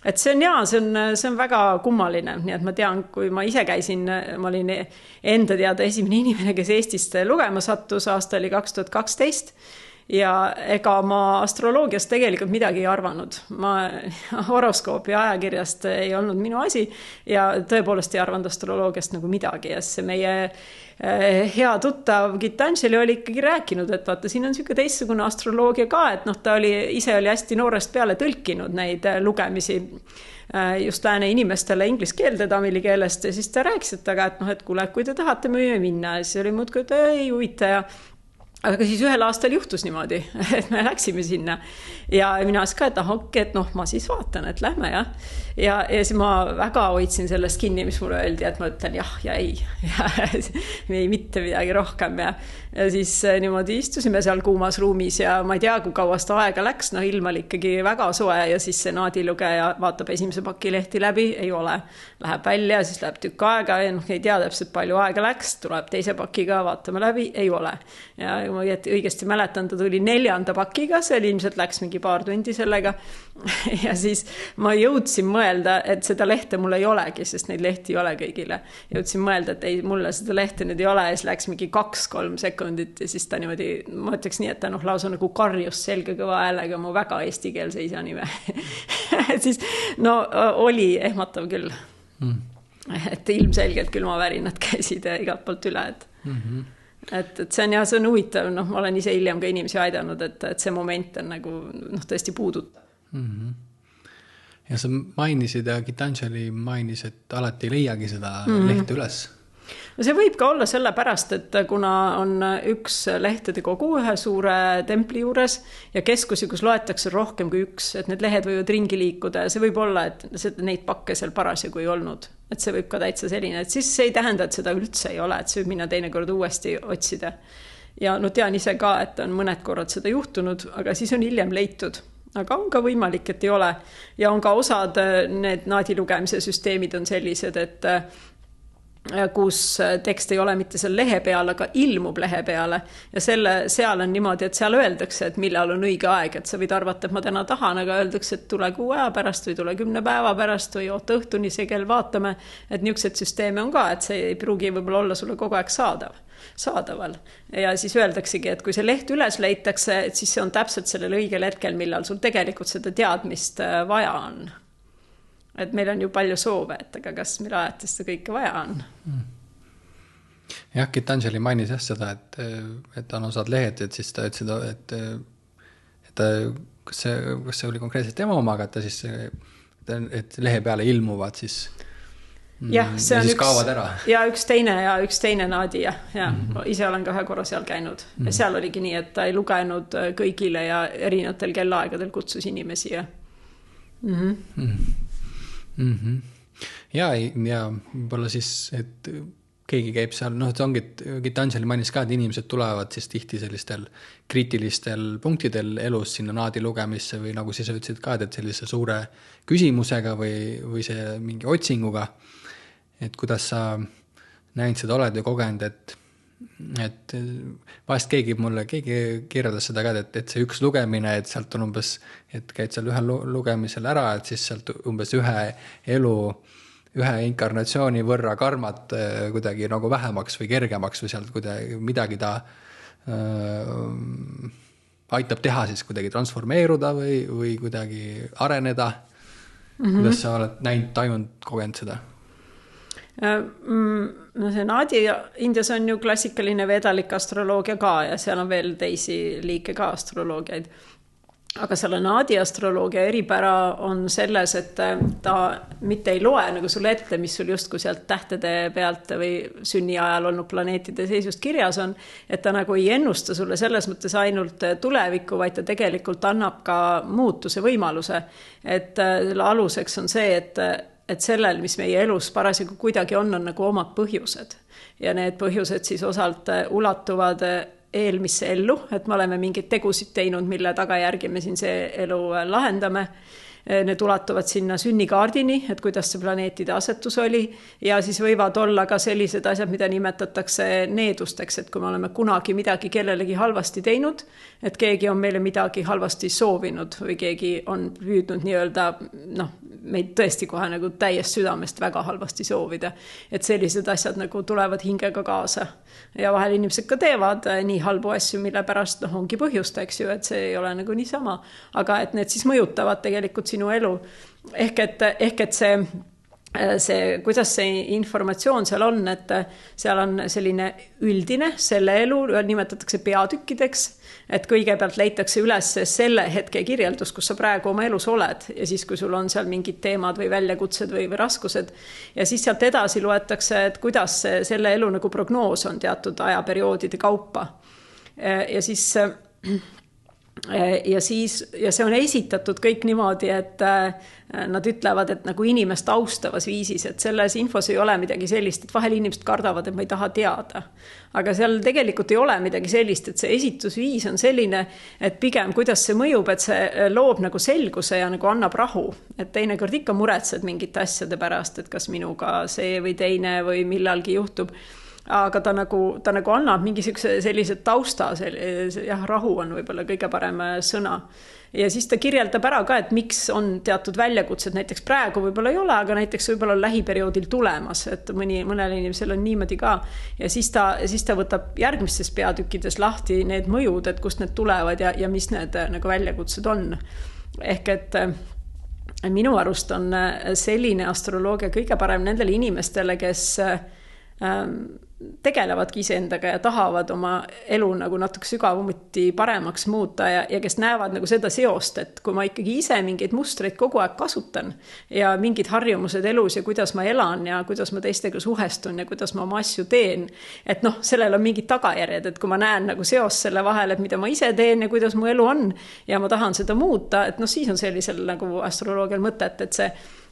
Et see on väga kummaline, nii et ma tean, kui ma ise käisin, ma olin enda teada esimene inimene, kes Eestist lugema sattus, aasta oli 2012 ja ega ma astroloogiast tegelikult midagi ei arvanud. Horoskoopi ajakirjast ei olnud minu asi ja tõepoolest ei arvanud astroloogiast nagu midagi ja see meie hea tuttav Gitanjali oli ikkagi rääkinud, et vaata, siin on niisugune teistsugune astroloogia ka, et ta ise oli hästi noorest peale tõlkinud neid lugemisi just lääne inimestele inglise keelde tamili keelest ja siis ta rääkis, et kuule, kui te tahate, me võime minna ja siis oli muudkui, et ei huvita ja aga siis ühel aastal juhtus niimoodi, et me läksime sinna ja mina siis ka, et okei, et ma siis vaatan, et lähme ja siis ma väga hoidsin sellest kinni, mis mulle öeldi, et ma ütlen jah ja ei ei mitte midagi rohkem ja siis niimoodi istusime seal kuumas ruumis ja ma ei tea, kui kaua seda aega läks, ilm oli ikkagi väga soe ja siis see naadilugeja vaatab esimese paki lehti läbi, ei ole, läheb välja, siis läheb tükk aega ja ei tea täpselt palju aega läks, tuleb teise pakiga, vaatame läbi, ei ole ja nagu ma õigesti mäletan, ta tuli 4. pakiga, see ilmselt läks mingi paar tundi sellega. Ja siis ma jõudsin mõelda, et seda lehte mul ei olegi, sest neid lehti ei ole kõigile. Jõudsin mõelda, et ei, mulle seda lehte nüüd ei ole, ja siis läks mingi 2-3 sekundit ja siis ta niimoodi, ma ütleks nii, et ta lausa nagu karjus selge kõva häälega mu väga eestikeelse isa nime. Siis no oli ehmatav küll. Et ilmselgelt külmavärinad käisid igalt poolt üle, et see on see on huvitav, ma olen ise hiljem ka inimesi aidanud, et see moment on nagu tõesti puudutav. Ja sa mainisid ja Gitanjali mainis, et alati ei leiagi seda lehte üles. No see võib ka olla sellepärast, et kuna on üks lehtede kogu ühe suure templi juures ja keskusi, kus loetakse rohkem kui üks, et need lehed võivad ringi liikuda ja see võib olla, et neid pakke seal parasjagu ei olnud. Et see võib ka täitsa selline, et siis see ei tähenda, et seda üldse ei ole, et see võib minna teinekord uuesti otsida. Ja tean ise ka, et on mõned korrad seda juhtunud, aga siis on hiljem leitud. Aga on ka võimalik, et ei ole. Ja on ka osad need naadi lugemise süsteemid on sellised, et kus tekst ei ole mitte seal lehe peal, aga ilmub lehe peale. Ja seal on niimoodi, et seal öeldakse, et millal on õige aeg, et sa võid arvata, et ma täna tahan, aga öeldakse, et tule 6 aja pärast või tule 10 päeva pärast või oota õhtuni see kell vaatame, et niisugused süsteeme on ka, et see ei pruugi võib-olla olla sulle kogu aeg saadaval. Ja siis öeldaksegi, et kui see leht üles leitakse, et siis see on täpselt sellel õigel hetkel, millal sul tegelikult seda teadmist vaja on. Et meil on ju palju soove, et aga kas meil ajates seda kõike vaja on? Jah, Gitanjali mainis seda, et on osad lehed, et siis ta ütles, et kas see oli konkreetselt tema omaga, et ta siis, et lehe peale ilmuvad siis jah, see on üks teine naadi ja ise olen ka ühe korra seal käinud ja seal oligi nii, et ta ei lugenud kõigile ja erinevatel kellaaegadel kutsus inimesi ja ja võib-olla siis, et keegi käib seal, see ongi, et Gitanjali mainis ka, et inimesed tulevad siis tihti sellistel kriitilistel punktidel elus sinna naadi lugemisse või nagu siis ütlesid ka, et sellise suure küsimusega või see mingi otsinguga. Et kuidas sa näinud seda oled või kogenud, et vahest keegi kirjeldas seda ka, et see üks lugemine, et sealt on umbes, et käid seal ühe lugemisel ära, et siis sealt umbes ühe inkarnatsiooni võrra karmad kuidagi nagu vähemaks või kergemaks või sealt midagi ta aitab teha siis kuidagi transformeeruda või kuidagi areneda. Kuidas sa oled näinud, tajunud, kogenud seda? See naadi Indias on ju klassikaline vedalik astroloogia ka ja seal on veel teisi liike ka astroloogiaid. Aga selle naadi astroloogia eripära on selles, et ta mitte ei loe nagu sulle ette, mis sul justkui sealt tähtede pealt või sünni ajal olnud planeetide seisust kirjas on, et ta nagu ei ennusta sulle selles mõttes ainult tulevikku, vaid ta tegelikult annab ka muutuse võimaluse. Et aluseks on see, et sellel, mis meie elus parasjagu kuidagi on nagu omad põhjused. Ja need põhjused siis osalt ulatuvad eelmisse ellu, et me oleme mingeid tegusid teinud, mille tagajärgi me siin see elu lahendame. Need ulatuvad sinna sünnikaardini, et kuidas see planeetide asetus oli ja siis võivad olla ka sellised asjad, mida nimetatakse needusteks, et kui me oleme kunagi midagi kellelegi halvasti teinud, et keegi on meile midagi halvasti soovinud või keegi on püüdnud nii-öelda meid tõesti kohe nagu täiest südamest väga halvasti soovida. Et sellised asjad nagu tulevad hingega kaasa. Ja vahel inimesed ka teevad nii halbu asju, mille pärast ongi põhjust, eks ju, et see ei ole nagu niisama. Aga et need siis mõjutavad tegelikult sinu elu. Ehk et see, kuidas see informatsioon seal on, et seal on selline üldine, selle elu nimetatakse peatükkideks, et kõigepealt leitakse üles selle hetke kirjeldus, kus sa praegu oma elus oled ja siis, kui sul on seal mingid teemad või väljakutsed või raskused ja siis sealt edasi loetakse, et kuidas selle elu nagu prognoos on teatud ajaperioodide kaupa ja siis ja see on esitatud kõik niimoodi, et nad ütlevad, et nagu inimest austavas viisis, et selles infos ei ole midagi sellist, et vahel inimesed kardavad, et ma ei taha teada. Aga seal tegelikult ei ole midagi sellist, et see esitusviis on selline, et pigem kuidas see mõjub, et see loob nagu selguse ja nagu annab rahu. Et teinekord ikka muretsed mingite asjade pärast, et kas minuga see või teine või millalgi juhtub. aga ta nagu annab mingisuguse sellise tausta, jah, rahu on võib-olla kõige parem sõna. Ja siis ta kirjeldab ära ka, et miks on teatud väljakutsed, näiteks praegu võib-olla ei ole, aga näiteks võib-olla lähiperioodil tulemas, et mõnel inimesel on niimoodi ka. Ja siis ta võtab järgmistes peatükkides lahti need mõjud, et kust need tulevad ja mis need nagu väljakutsed on. Ehk et minu arust on selline astroloogia kõige parem nendele inimestele, kes tegelevadki iseendaga ja tahavad oma elu nagu natuke sügavuti paremaks muuta ja kes näevad nagu seda seost, et kui ma ikkagi ise mingeid mustreid kogu aeg kasutan ja mingid harjumused elus ja kuidas ma elan ja kuidas ma teistega suhestun ja kuidas ma oma asju teen, et sellel on mingid tagajärjed, et kui ma näen nagu seost selle vahel, et mida ma ise teen ja kuidas mu elu on ja ma tahan seda muuta, et siis on sellisel nagu astroloogial mõtet, et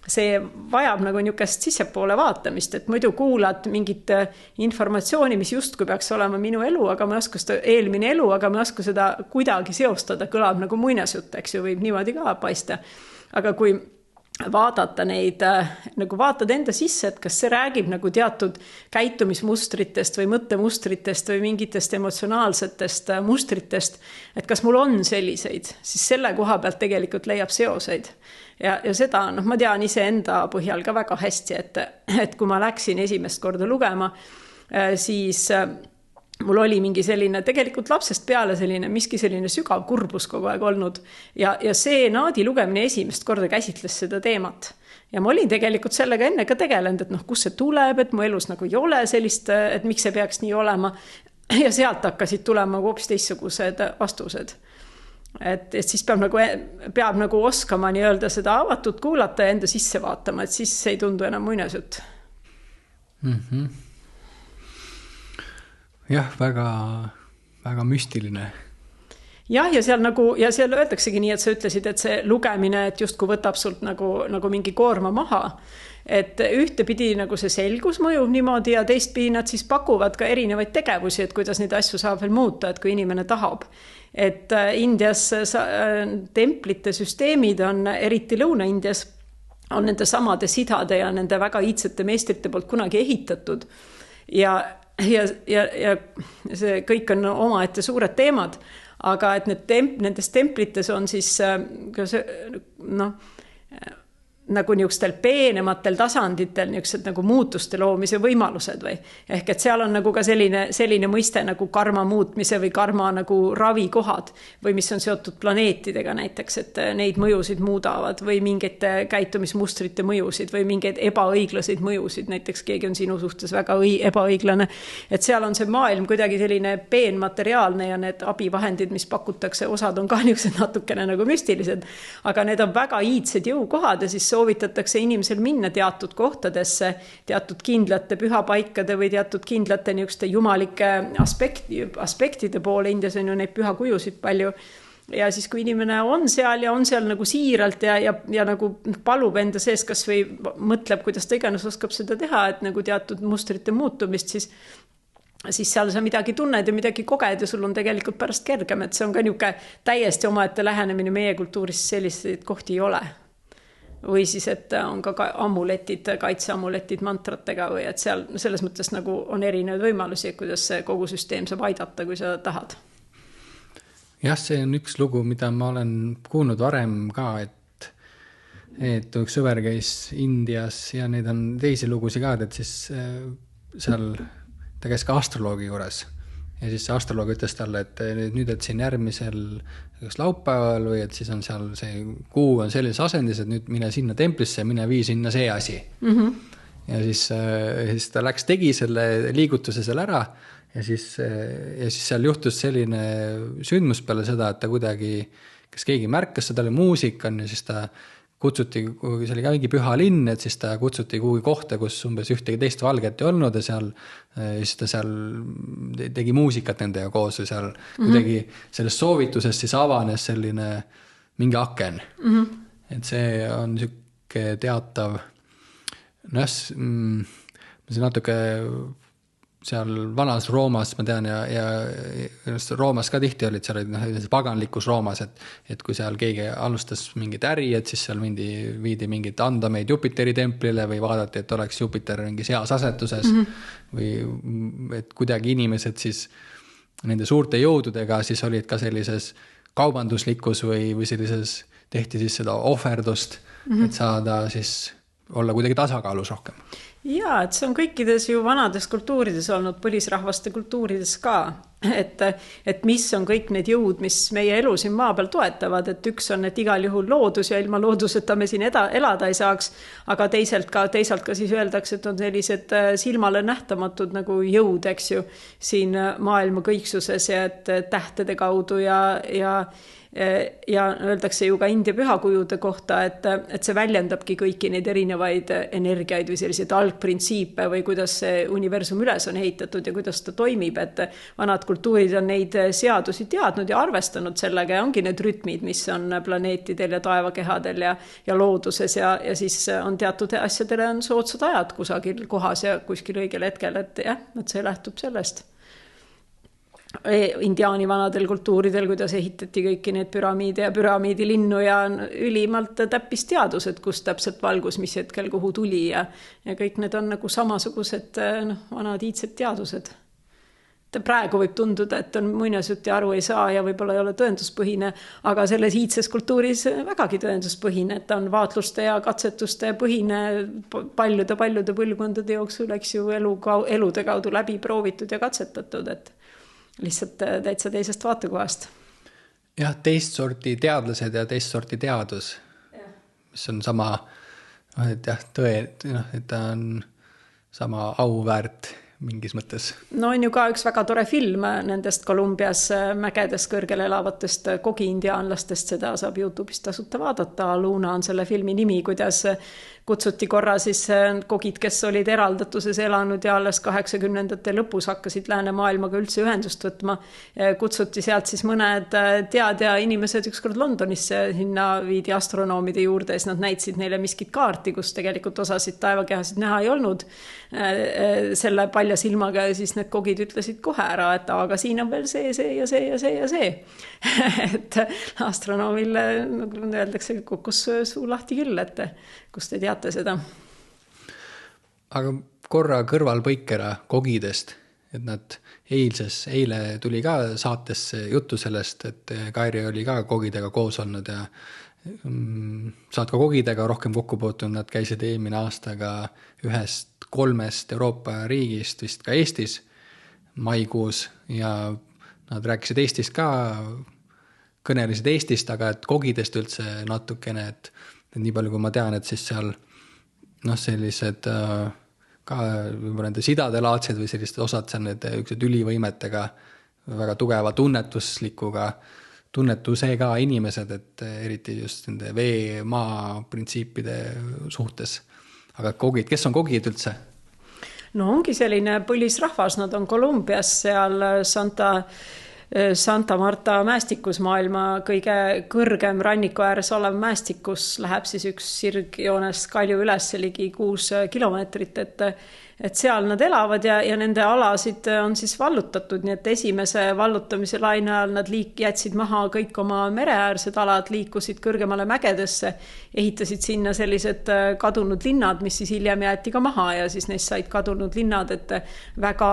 see vajab nagu niisugust sissepoole vaatamist, et muidu kuulad mingit informatsiooni, mis justkui peaks olema minu elu, aga ma ei oska seda eelmine elu, aga ma ei oska seda kuidagi seostada, kõlab nagu muinasjutt, eks ju, võib niimoodi ka paista. Aga kui vaadata neid, nagu vaatad enda sisse, et kas see räägib nagu teatud käitumismustritest või mõttemustritest või mingitest emotsionaalsetest mustritest, et kas mul on selliseid, siis selle koha pealt tegelikult leiab seoseid. Ja seda, ma tean iseenda põhjal ka väga hästi, et kui ma läksin esimest korda lugema, siis mul oli mingi selline, tegelikult lapsest peale miski selline sügav kurbus kogu aeg olnud. Ja see naadi lugemine esimest korda käsitles seda teemat. Ja ma olin tegelikult sellega enne ka tegelenud, et kus see tuleb, et mu elus nagu ei ole sellist, et miks see peaks nii olema. Ja sealt hakkasid tulema hoopis teistsugused vastused. Et siis peab nagu oskama nii-öelda seda avatud kuulata ja enda sisse vaatama, et siis ei tundu enam muinasjutt. Jah, väga, väga müstiline. Jah, ja seal öeldaksegi nii, et sa ütlesid, et see lugemine, et justkui võtab sult nagu mingi koorma maha. Et ühtepidi nagu see selgus mõjub niimoodi ja teistpidi nad siis pakuvad ka erinevaid tegevusi, et kuidas neid asju saab veel muuta, et kui inimene tahab. Et Indias templite süsteemid on, eriti Lõuna-Indias, on nende samade sidade ja nende väga iidsete meistrite poolt kunagi ehitatud. Ja see kõik on omaette suured teemad, aga et nendes templites on siis nagu niisugustel peenematel tasanditel niisugused nagu muutuste loomise võimalused või. Ehk et seal on nagu ka selline mõiste nagu karma muutmise või karma nagu ravikohad või mis on seotud planeetidega näiteks, et neid mõjusid muudavad või mingite käitumismustrite mõjusid või mingeid ebaõiglaseid mõjusid, näiteks keegi on sinu suhtes väga ebaõiglane. Et seal on see maailm kuidagi selline peenmateriaalne ja need abivahendid, mis pakutakse, osad on ka niisugused natukene nagu müstilised, aga need on väga iidsed jõukohad ja siis soovitatakse inimesel minna teatud kohtadesse, teatud kindlate pühapaikade või teatud kindlate niisuguste jumalike aspektide poole. Indias on ju neid pühakujusid palju. Ja siis, kui inimene on seal ja on seal nagu siiralt ja nagu palub enda sees kas või mõtleb, kuidas ta iganes oskab seda teha, et nagu teatud mustrite muutumist, siis seal sa midagi tunned ja midagi koged ja sul on tegelikult pärast kergem, et see on ka niisugune täiesti omaette lähenemine meie kultuuris, selliseid kohti ei ole. Või siis, et on ka amuletid, kaitseamuletid mantratega või et seal selles mõttes nagu on erinevaid võimalusi, kuidas see kogu süsteem saab aidata, kui sa tahad. Jah, see on üks lugu, mida ma olen kuulnud varem ka, et üks sõber käis Indias ja neid on teisi lugusid ka, et siis seal ta käis ka astroloogi juures. Ja siis see astroloog ütles talle, et nüüd, et siin järgmisel laupäeval või et siis on seal see kuu on sellises asendis, et nüüd mine sinna templisse ja mine vii sinna see asi. Ja siis ta läks, tegi selle liigutuse seal ära ja siis seal juhtus selline sündmus peale seda, et ta kuidagi, kas keegi märkas, seda oli muusika ja siis ta kutsuti, kui see oli ka mingi püha linn, et siis ta kutsuti kuhugi kohta, kus umbes ühtegi teist valget ei olnud ja siis ta seal tegi muusikat nendega koos ja seal kuidagi sellest soovitusest siis avanes selline mingi aken. Et see on niisugune teatav, see natuke seal vanas Roomas, ma tean, ja Roomas ka tihti olid seal paganlikus Roomas, et kui seal keegi alustas mingit äri, et siis seal viidi mingit andameid Jupiteri templile või vaadati, et oleks Jupiter mingis heas asetuses või et kuidagi inimesed siis nende suurte jõududega siis olid ka sellises kaubanduslikus või sellises tehti siis seda ohverdust, et saada siis olla kuidagi tasakaalus rohkem. Jaa, et see on kõikides ju vanades kultuurides olnud, põlisrahvaste kultuurides ka, et mis on kõik need jõud, mis meie elu siin maa peal toetavad, et üks on, et igal juhul loodus ja ilma looduseta me siin elada ei saaks, aga teisalt ka siis öeldakse, et on sellised silmale nähtamatud nagu jõud, eks ju, siin maailma kõiksuses ja et tähtede kaudu ja öeldakse ju ka India pühakujude kohta, et see väljendabki kõiki neid erinevaid energiaid või selliseid algprintsiipe või kuidas see universum üles on ehitatud ja kuidas ta toimib, et vanad kultuurid on neid seadusi teadnud ja arvestanud sellega ja ongi need rütmid, mis on planeetidel ja taevakehadel ja looduses ja siis on teatud asjadele on soodsad ajad kusagil kohas ja kuskil õigel hetkel, et jah, et see lähtub sellest. Indiaani vanadel kultuuridel, kuidas ehitati kõiki need püramiide ja püramiidilinnu ja ülimalt täppisteadus, et kus täpselt valgus, mis hetkel kuhu tuli ja kõik need on nagu samasugused vanad iidsed teadused. Praegu võib tunduda, et on muinasjutt ja aru ei saa ja võib-olla ei ole tõenduspõhine, aga selles iidses kultuuris vägagi tõenduspõhine, et on vaatluste ja katsetuste põhine paljude põlvkondade jooksul, eks ju, elude kaudu läbi proovitud ja katsetatud, et lihtsalt täitsa teisest vaatekohast. Jah, teist sorti teadlased ja teist sorti teadus, mis on sama, et jah, et ta on sama auväärt mingis mõttes. No on ju ka üks väga tore film nendest Kolumbias mägedes kõrgel elavatest kogi-indiaanlastest, seda saab YouTube'ist tasuta vaadata. Luna on selle filmi nimi, kuidas kutsuti korra siis kogid, kes olid eraldatuses elanud ja alles 80ndate lõpus hakkasid läänemaailmaga üldse ühendust võtma. Kutsuti sealt siis mõned teadja inimesed ükskord Londonisse, sinna viidi astronoomide juurde ja siis nad näitasid neile miskit kaarti, kus tegelikult osasid taevakehasid näha ei olnud selle palja silmaga ja siis need kogid ütlesid kohe ära, et aga siin on veel see ja see ja see ja see. Et astronoomile öeldakse, kukkus suu lahti küll, et kus te teate seda. Aga korra kõrvalpõikera kogidest, et nad eile tuli ka saatesse juttu sellest, et Kairi oli ka kogidega koos olnud ja saad ka kogidega rohkem kokku puutunud, nad käisid eelmine aastaga 1-3 Euroopa riigist, vist ka Eestis maikuus ja nad rääkisid Eestist ka, kõnelesid Eestist, aga et kogidest üldse natukene, et nii palju kui ma tean, et siis seal sellised ka nende sidadelaatsed või sellised osad seal need ülivõimetega väga tugeva tunnetusega inimesed, et eriti just nende vee, maa printsiipide suhtes. Aga kogid, kes on kogid üldse? No ongi selline põlisrahvas, nad on Kolumbias seal Santa Marta mäestikus, maailma kõige kõrgem ranniku ääres olev mäestikus, läheb siis üks sirgjoones kalju üles ligi 6 kilomeetrit, et seal nad elavad ja nende alasid on siis vallutatud, nii et esimese vallutamise laine ajal nad jätsid maha kõik oma mereäärsed alad, liikusid kõrgemale mägedesse, ehitasid sinna sellised kadunud linnad, mis siis hiljem jäeti ka maha ja siis neist said kadunud linnad, et väga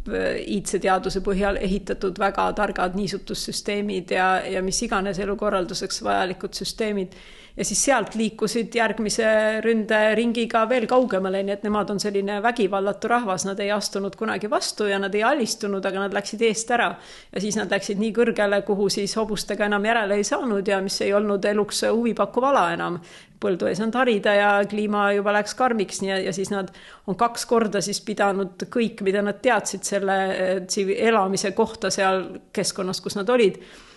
iidse teaduse põhjal ehitatud väga targad niisutussüsteemid ja mis iganes elukorralduseks vajalikud süsteemid. Ja siis sealt liikusid järgmise ründeringiga veel kaugemale, nii et nemad on selline vägivallatu rahvas, nad ei astunud kunagi vastu ja nad ei alistunud, aga nad läksid eest ära. Ja siis nad läksid nii kõrgele, kuhu siis hobustega enam järele ei saanud ja mis ei olnud eluks huvipakkuv ala enam. Põldu ei saanud harida ja kliima juba läks karmiks ja siis nad on 2 korda siis pidanud kõik, mida nad teadsid selle elamise kohta seal keskkonnas, kus nad olid,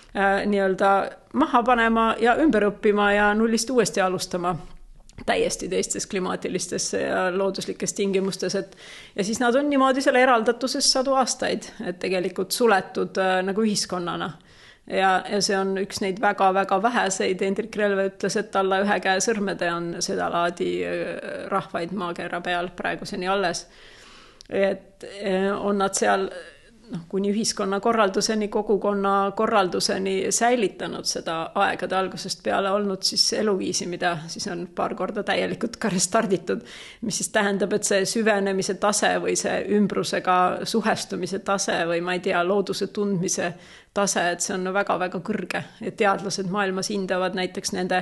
nii-öelda maha panema ja ümber õppima ja nullist uuesti alustama täiesti teistes klimaatilistes ja looduslikes tingimustes. Ja siis nad on niimoodi selle eraldatuses 100 aastaid, et tegelikult suletud nagu ühiskonnana. Ja see on üks neid väga-väga väheseid, Hendrik Relve ütles, et alla 1 käe sõrmede on seda laadi rahvaid maakera peal praeguseni alles. et on nad seal kuni ühiskonna korralduseni, kogukonna korralduseni säilitanud seda aegade algusest peale olnud siis eluviisi, mida siis on paar korda täielikult ka restarditud, mis siis tähendab, et see süvenemise tase või see ümbrusega suhestumise tase või ma ei tea, looduse tundmise tase, et see on väga-väga kõrge. Et teadlased maailmas hindavad näiteks nende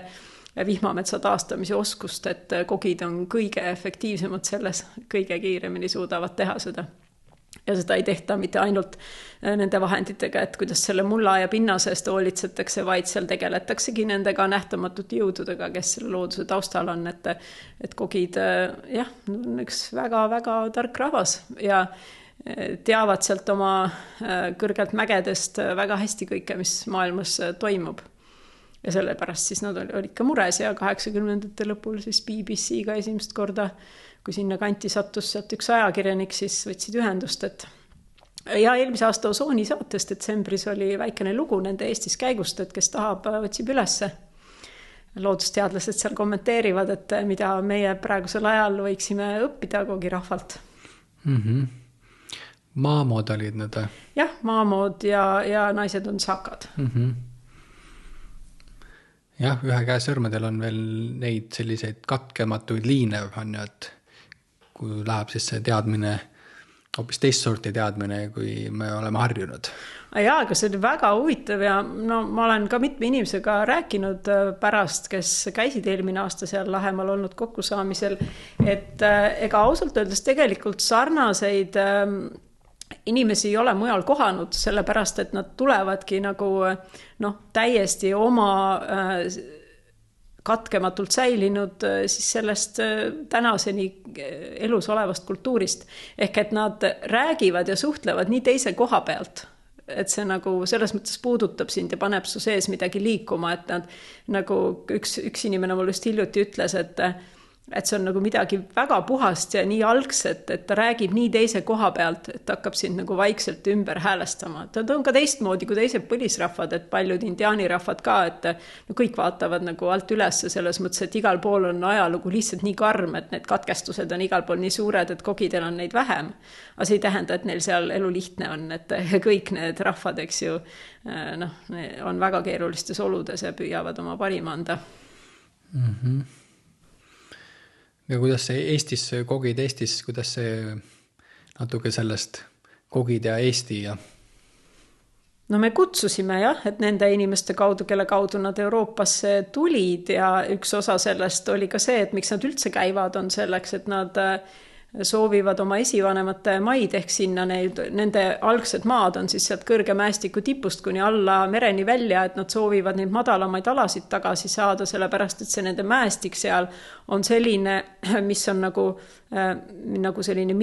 vihmametsa taastamise oskust, et kogid on kõige efektiivsemad selles, kõige kiiremini suudavad teha seda. Ja seda ei tehta mitte ainult nende vahenditega, et kuidas selle mulla ja pinnase eest hoolitsetakse, vaid seal tegeletaksegi nendega nähtamatute jõududega, kes selle looduse taustal on, et kogid on üks väga-väga tark rahvas ja teavad sealt oma kõrgelt mägedest väga hästi kõike, mis maailmas toimub. Ja sellepärast siis nad olid ka mures ja 80ndate lõpul siis BBC-ga esimest korda, kui sinna kanti sattus sealt üks ajakirjanik, siis võtsid ühendust, ja eelmise aasta Osooni saates detsembris oli väikene lugu nende Eestis käigust, et kes tahab, võtsib ülesse. Loodusteadlased seal kommenteerivad, et mida meie praegusel ajal võiksime õppida kogirahvalt. Maamood olid need? Jah, maamood ja naised on sakad. Jah, ühe käe sõrmedel on veel neid selliseid katkematuid liine, on ju, et kui läheb siis see teadmine, hoopis teist sorti teadmine, kui me oleme harjunud. Jaa, aga see oli väga huvitav ja ma olen ka mitme inimesega rääkinud pärast, kes käisid eelmine aasta seal Lähemal olnud kokkusaamisel, et ega ausalt öeldes tegelikult sarnaseid inimesi ei ole mujal kohanud, sellepärast, et nad tulevadki nagu täiesti oma katkematult säilinud siis sellest tänaseni elus olevast kultuurist. Ehk et nad räägivad ja suhtlevad nii teise koha pealt, et see nagu selles mõttes puudutab sind ja paneb su sees midagi liikuma, et nad nagu üks inimene mul just hiljuti ütles, et see on nagu midagi väga puhast ja nii algset, et ta räägib nii teise koha pealt, et hakkab sind nagu vaikselt ümber häälestama. Ta on ka teistmoodi kui teised põlisrahvad, et paljud indiaanirahvad ka, et kõik vaatavad nagu alt üles selles mõttes, et igal pool on ajalugu lihtsalt nii karm, et need katkestused on igal pool nii suured, et kogidel on neid vähem. Aga see ei tähenda, et neil seal elu lihtne on, et kõik need rahvad, eks ju, on väga keerulistes oludes ja püüavad oma parima anda. Ja kuidas see Eestis, kogid Eestis, kuidas see natuke sellest kogid ja Eesti ja? No me kutsusime et nende inimeste kaudu, kelle kaudu nad Euroopasse tulid ja üks osa sellest oli ka see, et miks nad üldse käivad, on selleks, et nad soovivad oma esivanemate maid ehk sinna nende algsed maad on siis sealt kõrge mäestiku tipust kuni alla mereni välja, et nad soovivad neid madalamaid alasid tagasi saada, sellepärast, et see nende mäestik seal on selline, mis on nagu selline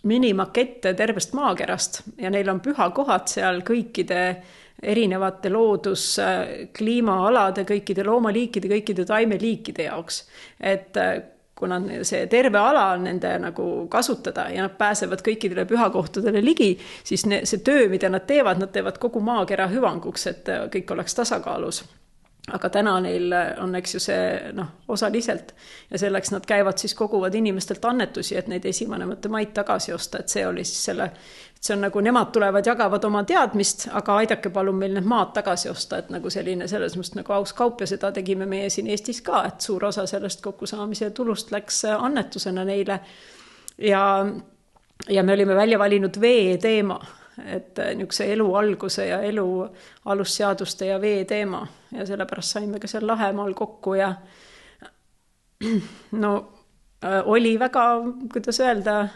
minimakette tervest maakerast ja neil on pühakohad seal kõikide erinevate loodus, kliimaalade, kõikide loomaliikide, kõikide taimeliikide jaoks, et kuna see terve ala on nende nagu kasutada ja nad pääsevad kõikidele pühakohtadele ligi, siis see töö, mida nad teevad kogu maakera hüvanguks, et kõik oleks tasakaalus. Aga täna neil on, eks ju, see osaliselt ja selleks nad käivad siis koguvad inimestelt annetusi, et neid esivanemate maid tagasi osta, et see oli siis see on nagu nemad tulevad, jagavad oma teadmist, aga aidake palun meil need maad tagasi osta, et nagu selline selles mõttes nagu aus kaup ja seda tegime meie siin Eestis ka, et suur osa sellest kokkusaamise tulust läks annetusena neile ja me olime välja valinud vee teema, et niisuguse elu alguse ja elu alusseaduste ja vee teema ja sellepärast saime ka seal Lahemaal kokku ja oli väga, kuidas öelda,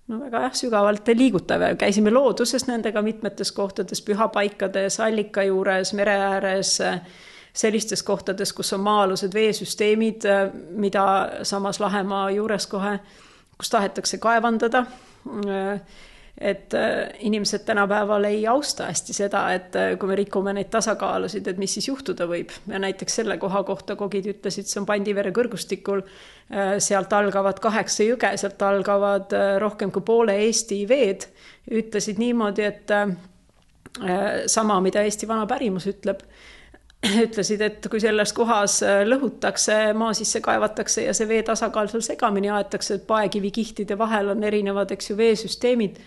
väga sügavalt liigutav ja käisime looduses nendega mitmetes kohtades, pühapaikades, allika juures, mere ääres, sellistes kohtades, kus on maa-alused veesüsteemid, mida samas Lahemaa juures kohe, kus tahetakse kaevandada, et inimesed tänapäeval ei austa hästi seda, et kui me rikume neid tasakaalusid, et mis siis juhtuda võib. Ja näiteks selle koha kohta kogid ütlesid, see on Pandivere kõrgustikul, sealt algavad 8 jõge, sealt algavad rohkem kui poole Eesti veed. Ütlesid niimoodi, et sama, mida Eesti vana pärimus ütleb, ütlesid, et kui selles kohas lõhutakse, maa sisse kaevatakse ja see vee tasakaal seal segamini aetakse, et paekivikihtide vahel on erinevad, eks ju, veesüsteemid,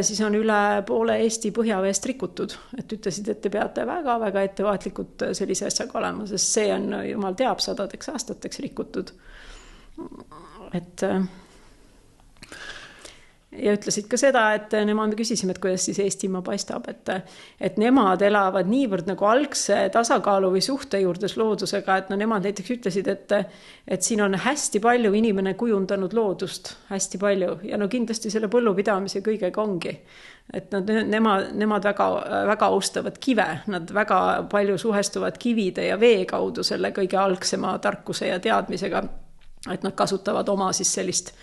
siis on üle poole Eesti põhjaveest rikutud. Et ütlesid, et te peate väga-väga ettevaatlikult sellise asjaga olema, sest see on, jumal teab, 100 aastateks rikutud. Ja ütlesid ka seda, et nemad me küsisime, et kuidas siis Eestimaa paistab, et nemad elavad niivõrd nagu algse tasakaalu või suhte juurdes loodusega, et no nemad näiteks ütlesid, et siin on hästi palju inimene kujundanud loodust, hästi palju, ja no kindlasti selle põllupidamise kõigega ongi. Et nemad väga, väga austavad kive, nad väga palju suhestuvad kivide ja vee kaudu selle kõige algsema tarkuse ja teadmisega, et nad kasutavad oma siis sellist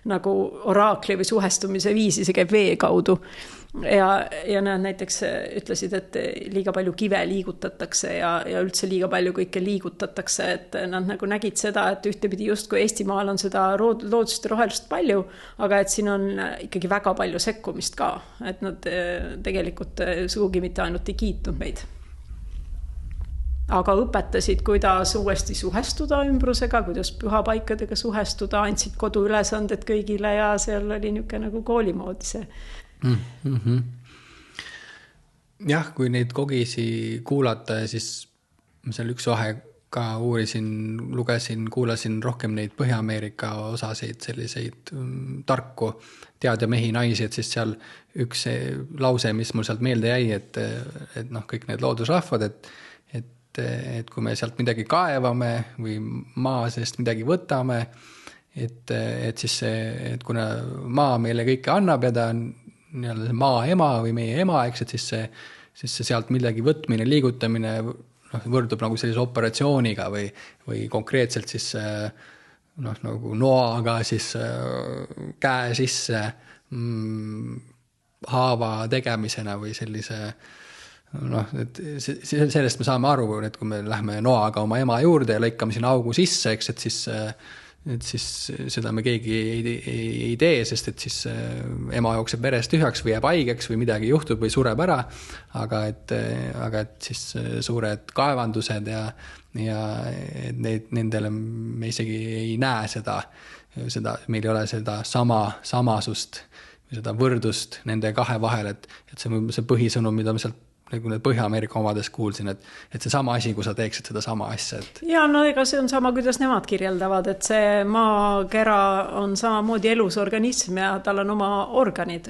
nagu oraakli või suhestumise viisi, see käib vee kaudu. Ja nad näiteks ütlesid, et liiga palju kive liigutatakse ja üldse liiga palju kõike liigutatakse, et nad nagu nägid seda, et ühtepidi just kui Eestimaal on seda loodust ja rohelust palju, aga et siin on ikkagi väga palju sekkumist ka, et nad tegelikult sugugi mitte ainult ei kiitnud meid. Aga õpetasid, kuidas uuesti suhestuda ümbrusega, kuidas pühapaikadega suhestuda, andsid koduülesanded kõigile ja seal oli niisugune nagu koolimoodi see. Jah, kui neid kogisi kuulata, siis seal üks vahe ka uurisin, lugesin, kuulasin rohkem neid Põhja-Ameerika osasid, selliseid tarku teadja mehi, naisi, et siis seal üks lause, mis mul sealt meelde jäi, et noh, kõik need loodusrahvad, et kui me sealt midagi kaevame või maa seest midagi võtame, et siis et kuna maa meile kõike annab ja ta on nii-öelda maa ema või meie ema, eks, et siis see sealt midagi võtmine, liigutamine võrdub nagu sellise operatsiooniga või konkreetselt siis nagu noaga siis käe sisse haava tegemisena või sellise et sellest me saame aru, et kui me lähme noaga oma ema juurde ja lõikame sinna augu sisse, eks, et siis seda me keegi ei tee, sest et siis ema jookseb verest tühjaks või jääb haigeks või midagi juhtub või sureb ära, aga et siis suured kaevandused ja nendele me isegi ei näe seda, meil ei ole seda samasust või seda võrdust nende kahe vahel, et see põhisõnum, mida me sealt nagu need Põhja-Ameerika omades kuulsin, et see sama asi, kui sa teeksid seda sama asja. Ja no ega see on sama, kuidas nemad kirjeldavad, et see maakera on samamoodi elus organism ja tal on oma organid.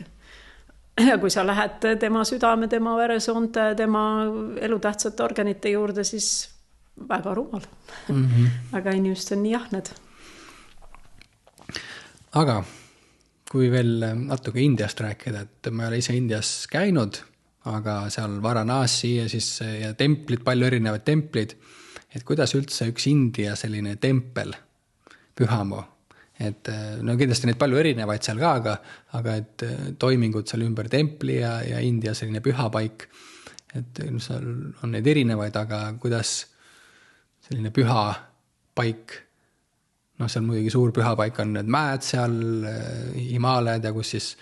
Ja kui sa lähed tema südame, tema veresoonte, tema elutähtsate organite juurde, siis väga rumal. Aga inimesed on nii jahned. Aga kui veel natuke Indiast rääkida, et ma ei ole ise Indias käinud, aga seal Varanasi ja templid, palju erinevaid templid, et kuidas üldse üks India selline tempel, pühamu, et no kindlasti neid palju erinevaid seal ka, aga et toimingud seal ümber templi ja India selline pühapaik, et seal on neid erinevaid, aga kuidas selline pühapaik, seal muidugi suur pühapaik on need mäed seal, Himaalajad ja kus siis,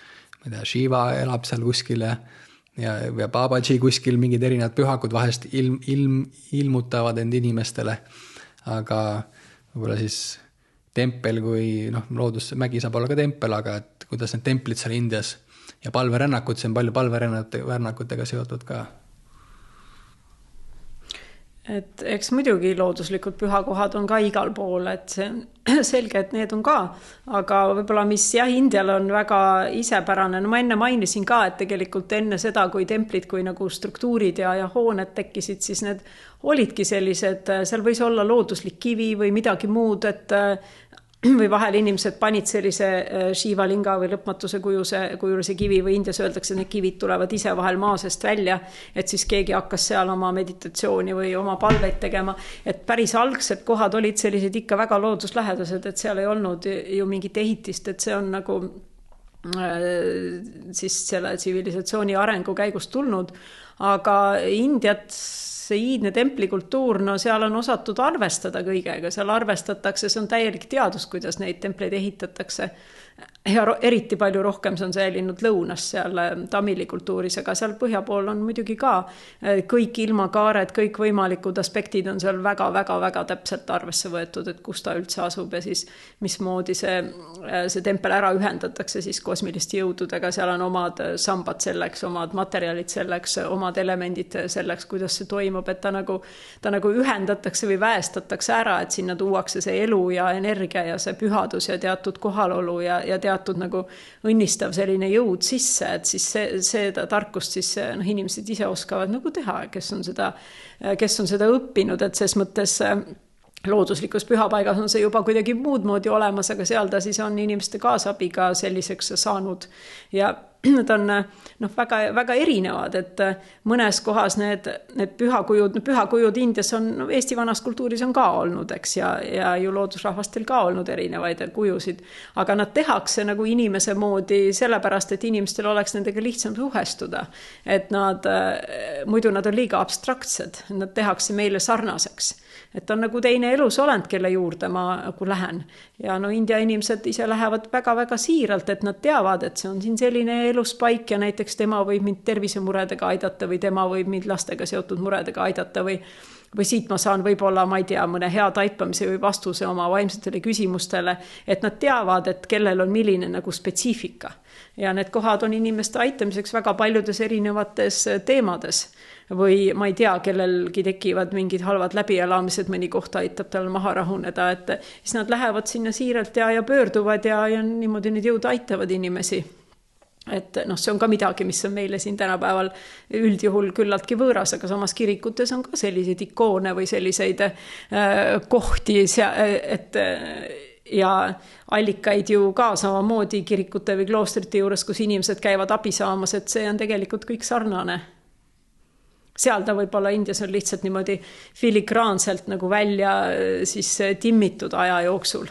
ma ei tea, Shiva elab seal kuskil ja Babaji kuskil mingid erinevad pühakud vahest ilmutavad end inimestele, aga võib-olla siis tempel kui loodusmägi saab olla ka tempel, aga et kuidas need templid seal Indias ja palverännakud, see on palju palverännakutega seotud ka. Et eks muidugi looduslikud pühakohad on ka igal pool, et see on selge, et need on ka, aga võib-olla mis Indial on väga isepärane, no ma enne mainisin ka, et tegelikult enne seda, kui templid, kui nagu struktuurid ja hooned tekkisid, siis need olidki sellised, seal võis olla looduslik kivi või midagi muud, et või vahel inimesed panid sellise Shivalinga või lõpmatuse kujulise kivi või Indias öeldakse, et need kivid tulevad ise vahel maa seest välja, et siis keegi hakkas seal oma meditatsiooni või oma palveid tegema, et päris algsed kohad olid sellised ikka väga looduslähedased, et seal ei olnud ju mingit ehitist, et see on nagu siis selle tsivilisatsiooni arengu käigust tulnud, aga Indiat see iidne templikultuur, no seal on osatud arvestada kõigega, seal arvestatakse, see on täielik teadus, kuidas neid templeid ehitatakse. ja eriti palju rohkem see on säilinud lõunas seal tamili kultuuris, aga seal põhja pool on muidugi ka kõik ilmakaared, kõik võimalikud aspektid on seal väga täpselt arvesse võetud, et kus ta üldse asub ja siis mismoodi see tempel ära ühendatakse siis kosmiliste jõududega, seal on omad sambad selleks, omad materjalid selleks, omad elemendid selleks, kuidas see toimub, et ta nagu ühendatakse või väestatakse ära, et sinna tuuakse see elu ja energia ja see pühadus ja teatud kohalolu ja teatud nagu õnnistav selline jõud sisse, et siis seda tarkust siis inimesed ise oskavad nagu teha, kes on seda õppinud, et ses mõttes looduslikus pühapaigas on see juba kuidagi muud moodi olemas, aga seal ta siis on inimeste kaasabiga selliseks saanud ja nad on väga erinevad, et mõnes kohas need pühakujud Indias on, Eesti vanas kultuuris on ka olnud, eks, ja ju loodusrahvastel ka olnud erinevaid kujusid, aga nad tehakse nagu inimese moodi sellepärast, et inimestel oleks nendega lihtsam suhestuda, et muidu nad on liiga abstraktsed, nad tehakse meile sarnaseks. Et on nagu teine elusolend, kelle juurde ma nagu lähen. Ja India inimesed ise lähevad väga siiralt, et nad teavad, et see on siin selline eluspaik ja näiteks tema võib mind tervisemuredega aidata või tema võib mind lastega seotud muredega aidata või siit ma saan võib-olla, ma ei tea, mõne hea taipamise või vastuse oma vaimsetele küsimustele, et nad teavad, et kellel on milline nagu spetsiifika. Ja need kohad on inimeste aitamiseks väga paljudes erinevates teemades. Või ma ei tea, kellelgi tekivad mingid halvad läbielamised, mõni koht aitab tal maha rahuneda, et siis nad lähevad sinna siiralt ja pöörduvad ja niimoodi need jõud aitavad inimesi. Et see on ka midagi, mis on meile siin tänapäeval üldjuhul küllaltki võõras, aga samas kirikutes on ka selliseid ikoone või selliseid kohti, et ja allikaid ju ka samamoodi kirikute või kloostrite juures, kus inimesed käivad abi saamas, et see on tegelikult kõik sarnane. Seal ta võib-olla Indias on lihtsalt niimoodi filigraanselt nagu välja siis timmitud aja jooksul.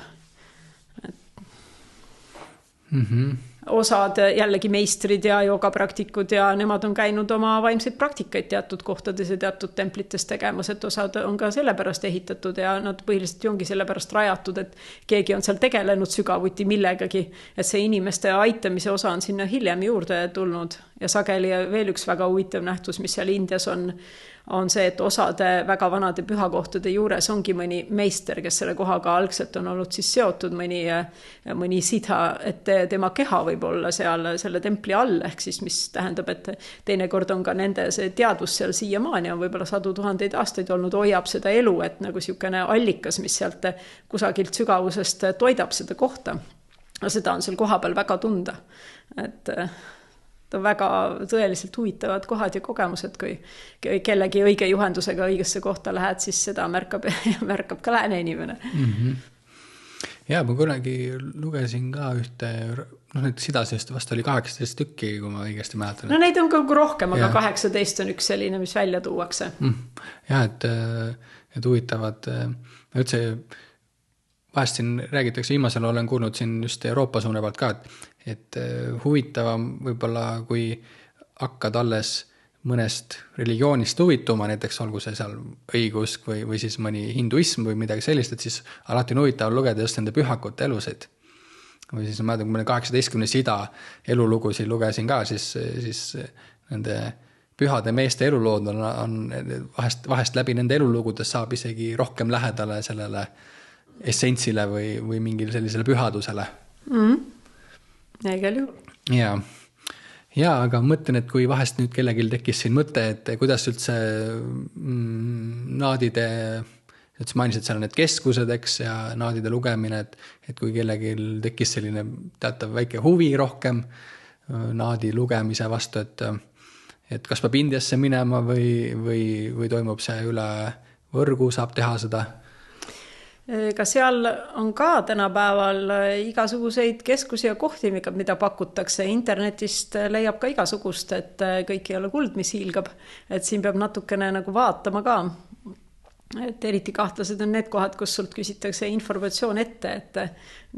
Osad jällegi meistrid ja joogapraktikud ja nemad on käinud oma vaimseid praktikaid teatud kohtades ja teatud templites tegemas, et osad on ka sellepärast ehitatud ja nad põhiliselt ongi sellepärast rajatud, et keegi on seal tegelenud sügavuti millegagi, et see inimeste aitamise osa on sinna hiljem juurde tulnud ja sageli veel üks väga huvitav nähtus, mis seal Indias on see, et osade väga vanade pühakohtade juures ongi mõni meister, kes selle kohaga algselt on olnud siis seotud, mõni sidha, et tema keha võib olla seal selle templi all, ehk siis mis tähendab, et teinekord on ka nende see teadvus seal siiamaani on võib-olla 100 000 aastaid olnud, hoiab seda elu, et nagu niisugune allikas, mis sealt kusagilt sügavusest toidab seda kohta. Seda on seal koha peal väga tunda, et on väga tõeliselt huvitavad kohad ja kogemused, kui kellegi õige juhendusega õigesse kohta lähed, siis seda märkab ka lääne inimene. Ja ma kunagi lugesin ka ühte, need sidasest vast oli 18 tükki, kui ma õigesti mäletan. Neid on ka rohkem, aga 18 on üks selline, mis välja tuuakse. Ja, et huvitavad, üldse vahest siin räägitakse, viimasel olen kuulnud siin just Euroopa suune pealt ka, et huvitavam võib-olla, kui hakkad alles mõnest religioonist huvituma, näiteks olgu see seal õigusk või siis mõni hinduism või midagi sellist, et siis alati on huvitav lugeda just nende pühakute elusid. Või siis ma mõne 18 sida elulugusid lugesin ka, siis nende pühade meeste elulood on vahest läbi nende elulugudes saab isegi rohkem lähedale sellele essentsile või mingil sellisele pühadusele. Igal juhul. Ja, aga mõtlen, et kui vahest nüüd kellelgi tekkis siin mõte, et kuidas üldse naadide, et mainisid seal need keskused, eks, ja naadide lugemine, et kui kellelgi tekkis selline teatav väike huvi rohkem naadi lugemise vastu, et kas peab Indiasse minema või toimub see üle võrgu, saab teha seda? Ka seal on ka tänapäeval igasuguseid keskusi ja kohti, mida pakutakse. Internetist leiab ka igasugust, et kõik ei ole kuld, mis hiilgab. Et siin peab natukene nagu vaatama ka. Et eriti kahtlased on need kohad, kus sult küsitakse informatsioon ette, et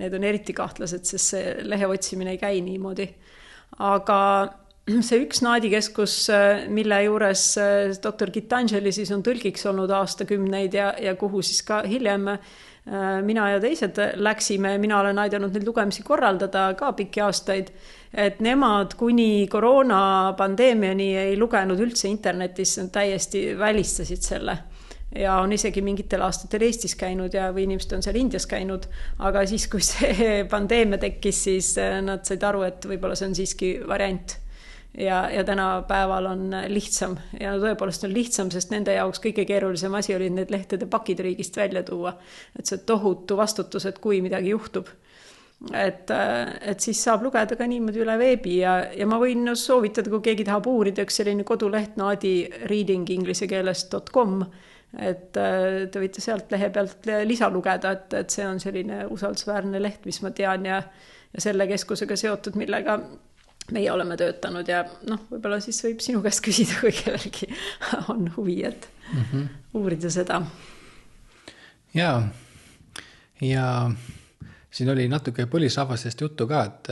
need on eriti kahtlased, sest see lehe otsimine ei käi niimoodi. Aga see üks naadikeskus, mille juures doktor Gitanjali siis on tõlgiks olnud aastakümneid ja kuhu siis ka hiljem mina ja teised läksime, mina olen aidanud neid lugemisi korraldada ka pikki aastaid, et nemad kuni koroonapandeemiani ei lugenud üldse internetis, täiesti välistasid selle. Ja on isegi mingitel aastatel Eestis käinud või inimesed on seal Indias käinud, aga siis, kui see pandeemia tekkis, siis nad said aru, et võib-olla see on siiski variant. Ja tänapäeval on lihtsam ja tõepoolest on lihtsam, sest nende jaoks kõige keerulisem asi oli need lehtede pakid riigist välja tuua. Et see tohutu vastutus, et kui midagi juhtub. Et siis saab lugeda ka niimoodi üle veebi ja ma võin soovitada, kui keegi tahab uurida, üks selline koduleht nadireadinginglisekeeles.com, et te võite sealt lehe pealt lisa lugeda, et see on selline usaldusväärne leht, mis ma tean ja selle keskusega seotud, millega meie oleme töötanud ja võib-olla siis võib sinu käest küsida, kui kellelgi on huvi, et uurida seda. Ja siin oli natuke põlisrahvastest juttu ka, et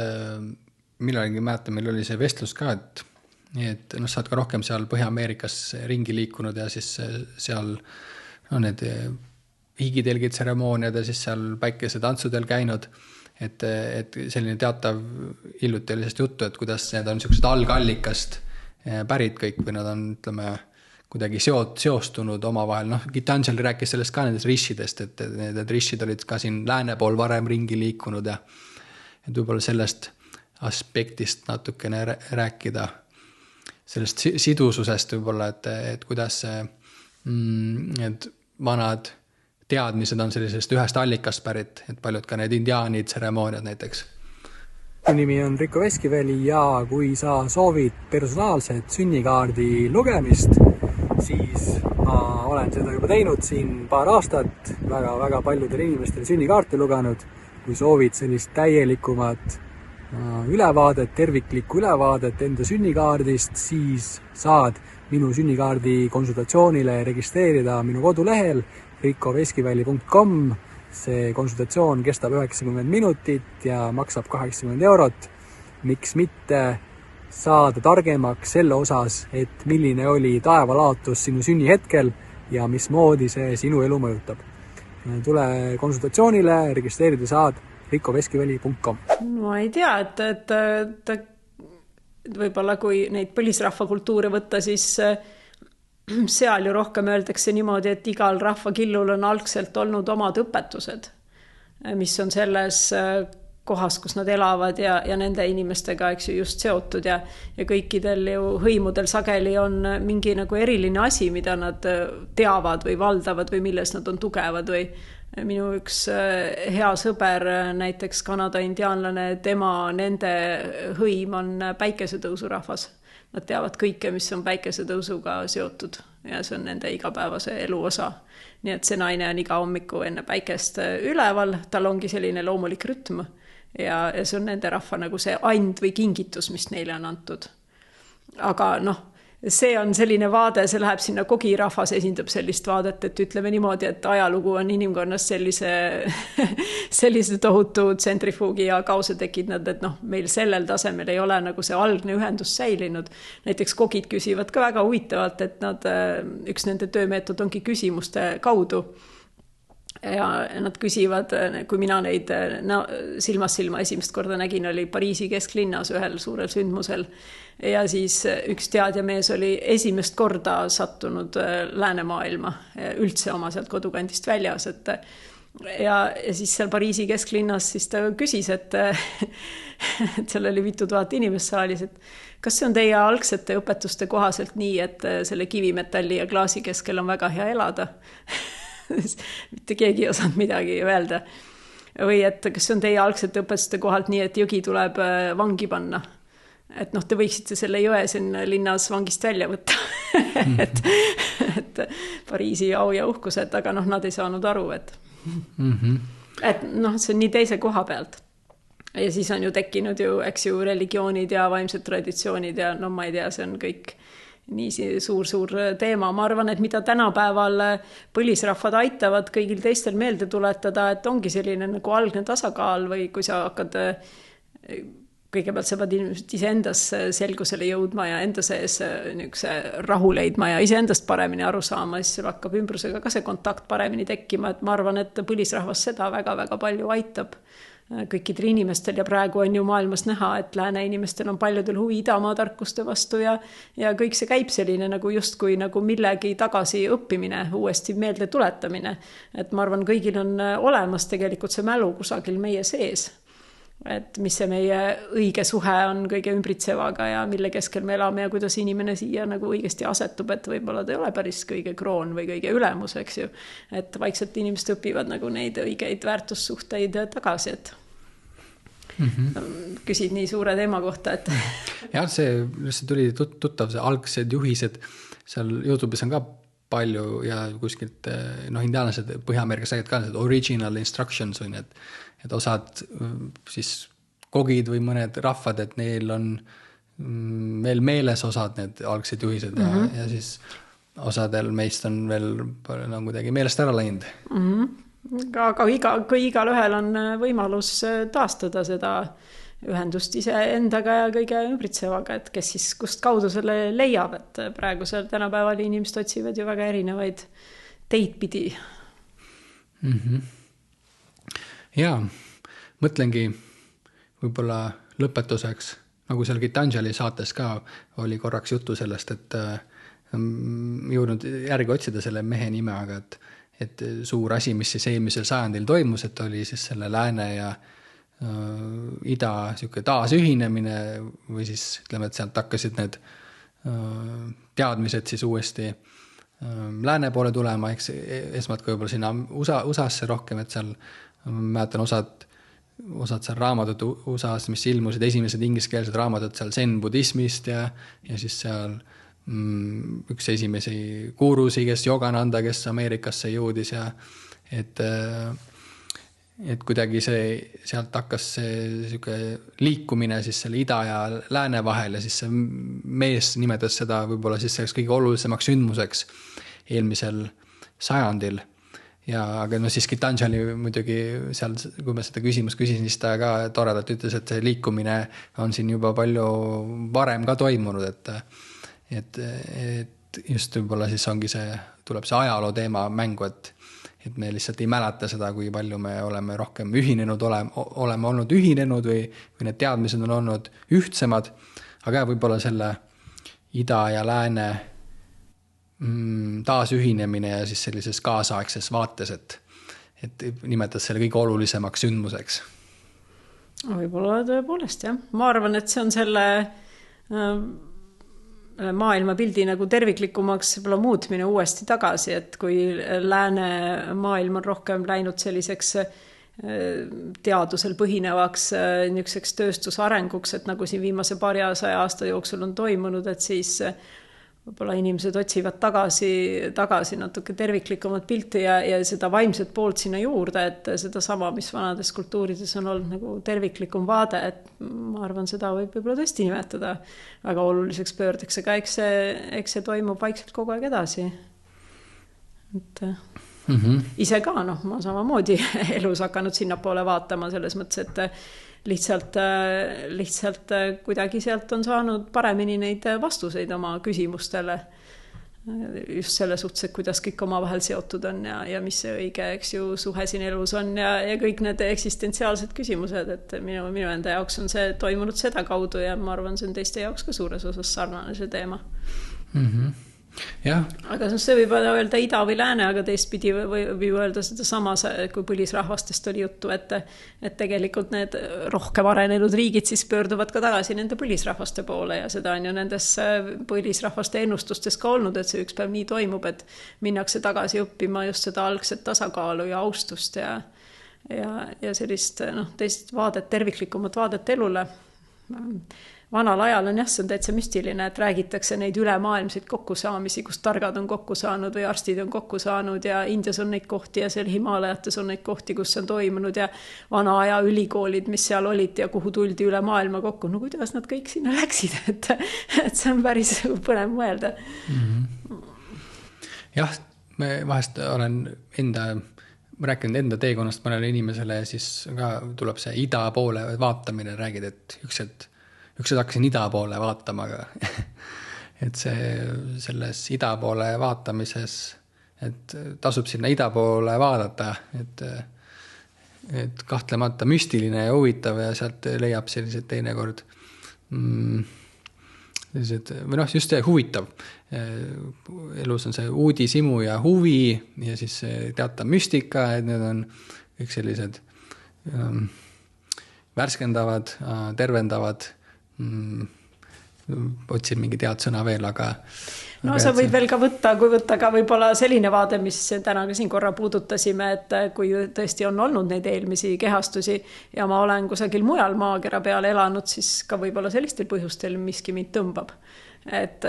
millalgi mäletan, meil oli see vestlus ka, et sa oled ka rohkem seal Põhja-Ameerikas ringi liikunud ja siis seal need higitelgid tseremooniad ja siis seal päikesetantsudel käinud, et selline teatav hiljuti oli sellest juttu, et kuidas need on sellised algallikast pärit kõik või nad on, ütleme, kuidagi seostunud omavahel. Gitanjali rääkis sellest ka nendest rishidest, et need rishid olid ka siin lääne pool varem ringi liikunud ja et võib-olla sellest aspektist natukene rääkida, sellest sidususest võib-olla, et kuidas need vanad teadmised on sellisest ühest allikast pärit, et paljud ka need indiaanid tseremooniad näiteks. Nimi on Rico Veskiväli ja kui sa soovid personaalset sünnikaardi lugemist, siis ma olen seda juba teinud siin paar aastat, väga paljudel inimestel sünnikaarti lugenud. Kui soovid sellist täielikumat ülevaadet, terviklikku ülevaadet enda sünnikaardist, siis saad minu sünnikaardi konsultatsioonile registreerida minu kodulehel ricoveskiväli.com. See konsultatsioon kestab 90 minutit ja maksab 80 €. Miks mitte saada targemaks selle osas, et milline oli taevalaatus sinu sünnihetkel ja mismoodi see sinu elu mõjutab. Tule konsultatsioonile, registreerida saad ricoveskiväli.com. Ma ei tea, et võib-olla kui neid põlisrahvakultuure võtta, siis seal ju rohkem öeldakse niimoodi, et igal rahvakillul on algselt olnud omad õpetused, mis on selles kohas, kus nad elavad ja nende inimestega just seotud ja kõikidel ju hõimudel sageli on mingi nagu eriline asi, mida nad teavad või valdavad või milles nad on tugevad või minu üks hea sõber, näiteks Kanada indiaanlane, nende hõim on päikesetõusurahvas. Nad teavad kõike, mis on päikesetõusuga seotud ja see on nende igapäevase elu osa. Nii et see naine on iga hommiku enne päikest üleval, tal ongi selline loomulik rütm ja see on nende rahva nagu see and või kingitus, mis neile on antud. Aga see on selline vaade, see läheb sinna Kogi rahvas esindab sellist vaadet, et ütleme niimoodi, et ajalugu on inimkonnas sellise tohutu tsentrifuugi ja kaose tekkinud, et meil sellel tasemel ei ole nagu see algne ühendus säilinud. Näiteks Kogid küsivad ka väga huvitavalt, et üks nende töömeetod ongi küsimuste kaudu. Ja nad küsivad, kui mina neid silmast silma esimest korda nägin, oli Pariisi kesklinnas ühel suurel sündmusel ja siis üks teadjamees oli esimest korda sattunud läänemaailma üldse oma sealt kodukandist väljas, ja siis seal Pariisi kesklinnas siis ta küsis, et seal oli mitu tuhat inimest saalis, et kas see on teie algsete õpetuste kohaselt nii, et selle kivimetalli ja klaasi keskel on väga hea elada? Mitte keegi ei osanud midagi öelda. Või et kas see on teie algsete õpetuste kohalt nii, et jõgi tuleb vangi panna? Et te võiksite selle jõe siin linnas vangist välja võtta. et Pariisi au ja uhkused, aga nad ei saanud aru, et see on nii teise koha pealt. Ja siis on ju tekkinud ju religioonid ja vaimsed traditsioonid ja ma ei tea, see on kõik nii suur teema. Ma arvan, et mida tänapäeval põlisrahvad aitavad kõigil teistel meelde tuletada, et ongi selline nagu algne tasakaal või kui sa hakkad kõigepealt sa pead inimesed iseendas selgusele jõudma ja enda sees niisuguse rahu leidma ja iseendast paremini aru saama, siis sul hakkab ümbrusega ka see kontakt paremini tekkima, et ma arvan, et põlisrahvas seda väga-väga palju aitab kõikidel inimestel ja praegu on ju maailmas näha, et lääne inimestel on paljudel huvi idamaa tarkuste vastu ja kõik see käib selline nagu justkui nagu millegi tagasi õppimine, uuesti meelde tuletamine. Et ma arvan, kõigil on olemas tegelikult see mälu kusagil meie sees. Et mis see meie õige suhe on kõige ümbritsevaga ja mille keskel me elame ja kuidas inimene siia nagu õigesti asetub, et võib-olla ta ei ole päris kõige kroon või kõige ülemus, eks ju. Et vaikselt inimesed õpivad nagu neid õigeid väärtussuhteid tagasi, et küsid nii suure teema kohta, et jah, see tuli tuttav, see algsed juhised, seal YouTube'is on ka palju ja kuskilt, indiaanlased Põhja-Ameerikas räägivad ka original instructions on, et osad siis kogid või mõned rahvad, et neil on veel meeles osad need algsed juhised ja siis osadel meist on veel kuidagi meelest ära läinud. Aga kui igal ühel on võimalus taastada seda ühendust ise endaga ja kõige ümbritsevaga, et kes siis kust kaudu selle leiab, et praegu seal tänapäeval inimesed otsivad ju väga erinevaid teid pidi. Jaa, mõtlengi võib-olla lõpetuseks, nagu seal Gitanjali saates ka oli korraks juttu sellest, et jõudnud järgi otsida selle mehe nime, aga et suur asi, mis siis eelmisel sajandil toimus, et oli siis selle lääne ja ida taasühinemine või siis ütleme, et sealt hakkasid need teadmised siis uuesti lääne poole tulema, eks esmalt ka võib-olla sinna USA-sse rohkem, et seal mäletan osad seal raamatud USA-s, mis ilmusid, esimesed ingliskeelsed raamatud seal zen-budismist ja siis seal üks esimesi gurusi, kes Yogananda, kes Ameerikasse jõudis ja et kuidagi sealt hakkas see liikumine siis selle ida ja lääne vahel ja siis see mees nimetas seda võib-olla siis selleks kõige olulisemaks sündmuseks eelmisel sajandil. Aga siis Gitanjali muidugi seal, kui ma seda küsimust küsisin, siis ta ka toredalt ütles, et see liikumine on siin juba palju varem ka toimunud, et just võib-olla siis ongi tuleb see ajaloo teema mängu, et me lihtsalt ei mäleta seda, kui palju me oleme rohkem ühinenud, oleme olnud ühinenud või need teadmised on olnud ühtsemad, aga võib-olla selle ida ja lääne taasühinemine ja siis sellises kaasaegses vaates, et nimetas selle kõige olulisemaks sündmuseks. Võib-olla tõepoolest, jah. Ma arvan, et see on selle maailmapildi nagu terviklikumaks muutmine uuesti tagasi, et kui lääne maailm on rohkem läinud selliseks teadusel põhinevaks niisuguseks tööstusarenguks, et nagu siin viimase 200 aasta jooksul on toimunud, et siis võib-olla inimesed otsivad tagasi natuke terviklikumat pilti ja seda vaimset poolt sinna juurde, et seda sama, mis vanades kultuurides on olnud nagu terviklikum vaade, et ma arvan, seda võib-olla tõesti nimetada väga oluliseks pöördeks, aga eks see toimub vaikselt kogu aeg edasi. Et ise ka, ma samamoodi elus hakanud sinnapoole vaatama selles mõttes, et lihtsalt kuidagi sealt on saanud paremini neid vastuseid oma küsimustele. Just selle suhtes, et kuidas kõik omavahel seotud on ja mis see õige, eks ju, suhe siin elus on ja kõik need eksistentsiaalsed küsimused, et minu enda jaoks on see toimunud seda kaudu ja ma arvan, see on teiste jaoks ka suures osas sarnane see teema. jah. Aga see võib öelda ida või lääne, aga teistpidi võib öelda seda sama, kui põlisrahvastest oli juttu, et tegelikult need rohkem arenenud riigid siis pöörduvad ka tagasi nende põlisrahvaste poole ja seda on ju nendes põlisrahvaste ennustustes ka olnud, et see üks päev nii toimub, et minnakse tagasi õppima just seda algset tasakaalu ja austust ja sellist teist vaadet, terviklikumat vaadet elule. Vanal ajal on see on täitsa müstiline, et räägitakse neid ülemaailmseid kokkusaamisi, kus targad on kokku saanud või arstid on kokku saanud ja Indias on neid kohti ja seal Himaalajates on neid kohti, kus on toimunud ja vana aja ülikoolid, mis seal olid ja kuhu tuldi üle maailma kokku. No kuidas nad kõik sinna läksid, et see on päris põnev mõelda. Jah, me vahest olen rääkinud enda teekonnast mõnele inimesele ja siis ka tuleb see ida poole vaatamine, räägid, et ükselt ükskord hakkasin ida poole vaatama, aga et selles ida poole vaatamises, et tasub sinna ida poole vaadata, et kahtlemata müstiline ja huvitav ja sealt leiab sellised teinekord või just see huvitav. Elus on see uudishimu ja huvi ja siis teatav müstika, et need on kõik sellised värskendavad, tervendavad, otsin mingi tead sõna veel, aga sa võid veel ka võtta, kui võtta ka võib-olla selline vaade, mis täna ka siin korra puudutasime, et kui tõesti on olnud neid eelmisi kehastusi ja ma olen kusagil mujal maakera peal elanud, siis ka võib-olla sellistel põhjustel miski mind tõmbab. Et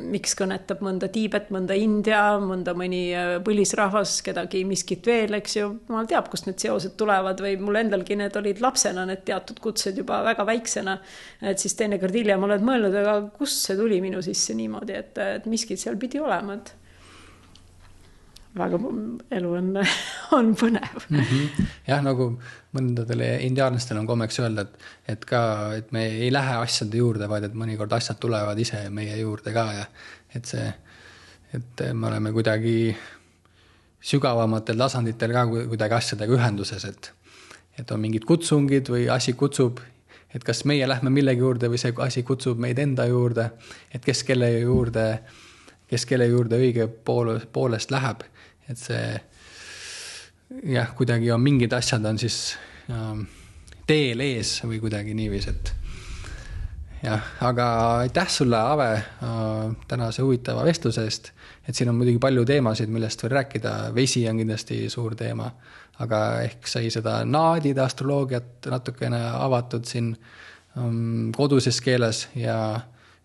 miks kõnetab mõnda Tiibet, mõnda India, mõnda mõni põlisrahvas, kedagi miskit veel, eks ju, ma teab, kust need seosed tulevad või mul endalgi need olid lapsena, need teatud kutsed juba väga väiksena, et siis teinekord hiljem oled mõelnud, aga kust see tuli minu sisse niimoodi, et miskit seal pidi olema, et väga elu on põnev. Jah, nagu mõndadele indiaanlastel on kommeks öelda, et me ei lähe asjade juurde, vaid et mõnikord asjad tulevad ise meie juurde ka ja et me oleme kuidagi sügavamatel tasanditel ka kuidagi asjadega ühenduses, et on mingid kutsungid või asi kutsub, et kas meie lähme millegi juurde või see asi kutsub meid enda juurde, et kes kelle juurde õige poolest läheb. Et see kuidagi on mingid asjad on siis teel ees või kuidagi niivis, et aga aitäh sulle, Ave, tänase huvitava vestluse eest, et siin on muidugi palju teemasid, millest veel rääkida, vesi on kindlasti suur teema, aga ehk sai seda naadide astroloogiat natukene avatud siin koduses keeles ja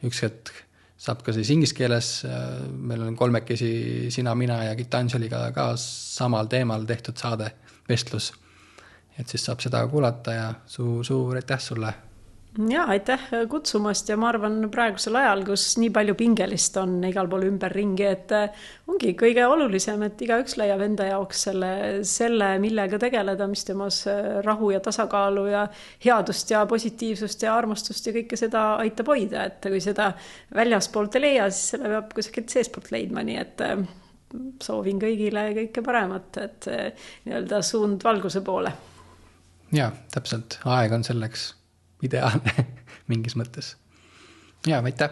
üks hetk saab ka siis inglise keeles, meil on kolmekesi sina, mina ja Gitanjaliga ka samal teemal tehtud saade, vestlus. Et siis saab seda kuulata ja suur aitäh sulle. Ja, aitäh kutsumast ja ma arvan praegusel ajal, kus nii palju pingelist on igal pool ümber ringi, et ongi kõige olulisem, et igaüks leiab enda jaoks selle, millega tegeleda, mis temas rahu ja tasakaalu ja headust ja positiivsust ja armastust ja kõike seda aitab hoida, et kui seda väljaspoolt ei leia, siis selle peab kusagilt seespoolt leidma, nii et soovin kõigile kõike paremat, et nii-öelda suund valguse poole. Ja, täpselt, aeg on selleks ideaalne mingis mõttes. Ja, aitäh.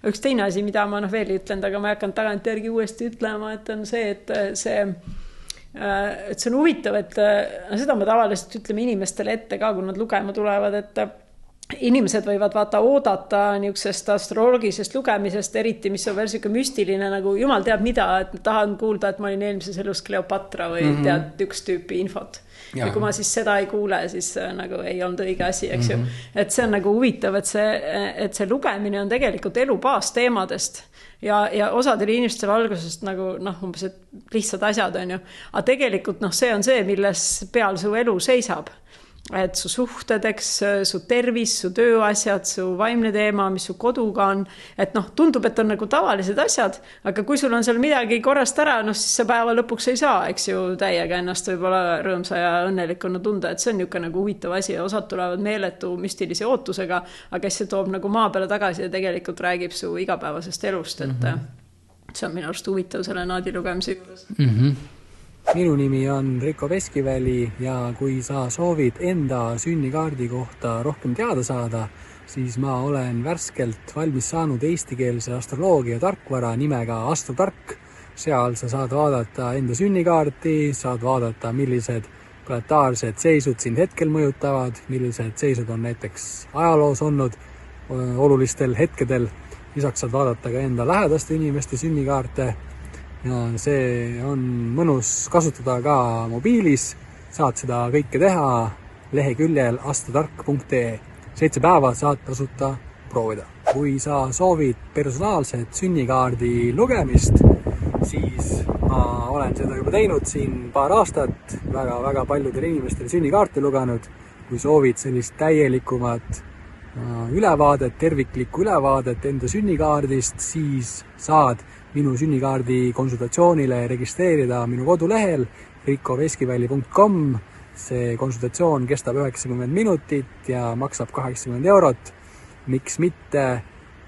Üks teine asi, mida ma veel ütlen, aga ma hakkan tagantjärgi uuesti ütlema, et on see, et see on huvitav, et seda ma tavaliselt ütleme inimestele ette ka, kui nad lugema tulevad, et inimesed võivad oodata niisugusest astroloogilisest lugemisest, eriti mis on veel siuke müstiline, nagu jumal teab mida, et tahan kuulda, et ma olin eelmises elus Kleopatra või tead üks tüüpi infot. Ja kui ma siis seda ei kuule, siis nagu ei olnud õige asi, eks ju. Et see on nagu huvitav, et see lugemine on tegelikult elu baasteemadest ja osadele inimeste valgusest nagu umbes, et lihtsad asjad on ju. Aga tegelikult see on see, milles peal su elu seisab. Et su suhted, eks, su tervis, su tööasjad, su vaimne teema, mis su koduga on, et tundub, et on nagu tavalised asjad, aga kui sul on seal midagi korrast ära, siis sa päeva lõpuks ei saa, eks ju, täiega ennast võib-olla rõõmsa ja õnnelikuna tunda, et see on niisugune nagu huvitav asi ja osad tulevad meeletu müstilise ootusega, aga kes see toob nagu maa peale tagasi ja tegelikult räägib su igapäevasest elust, et see on minu arust huvitav selle naadi lugemise juures. Minu nimi on Rico Veskiväli ja kui sa soovid enda sünnikaardi kohta rohkem teada saada, siis ma olen värskelt valmis saanud eestikeelse astroloogia tarkvara nimega Astrotark. Seal sa saad vaadata enda sünnikaarti, saad vaadata, millised planetaarsed seisud sind hetkel mõjutavad, millised seisud on näiteks ajaloos olnud olulistel hetkedel. Lisaks saad vaadata ka enda lähedaste inimeste sünnikaarte. Ja see on mõnus kasutada ka mobiilis, saad seda kõike teha leheküljel astrotark.ee. 7 päeva saad tasuta proovida. Kui sa soovid personaalset sünnikaardi lugemist, siis ma olen seda juba teinud siin paar aastat, väga paljudel inimestel sünnikaarti lugenud. Kui soovid sellist täielikumat ülevaadet, terviklikku ülevaadet enda sünnikaardist, siis saad minu sünnikaardi konsultatsioonile registreerida minu kodulehel ricoveskiväli.com. See konsultatsioon kestab 90 minutit ja maksab 80 €. miks mitte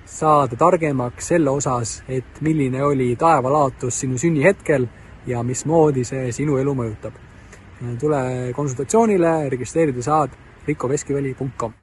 saada targemaks selle osas, et milline oli taevalaatus sinu sünnihetkel ja mismoodi see sinu elu mõjutab. Tule konsultatsioonile, registreerida saad ricoveskiväli.com.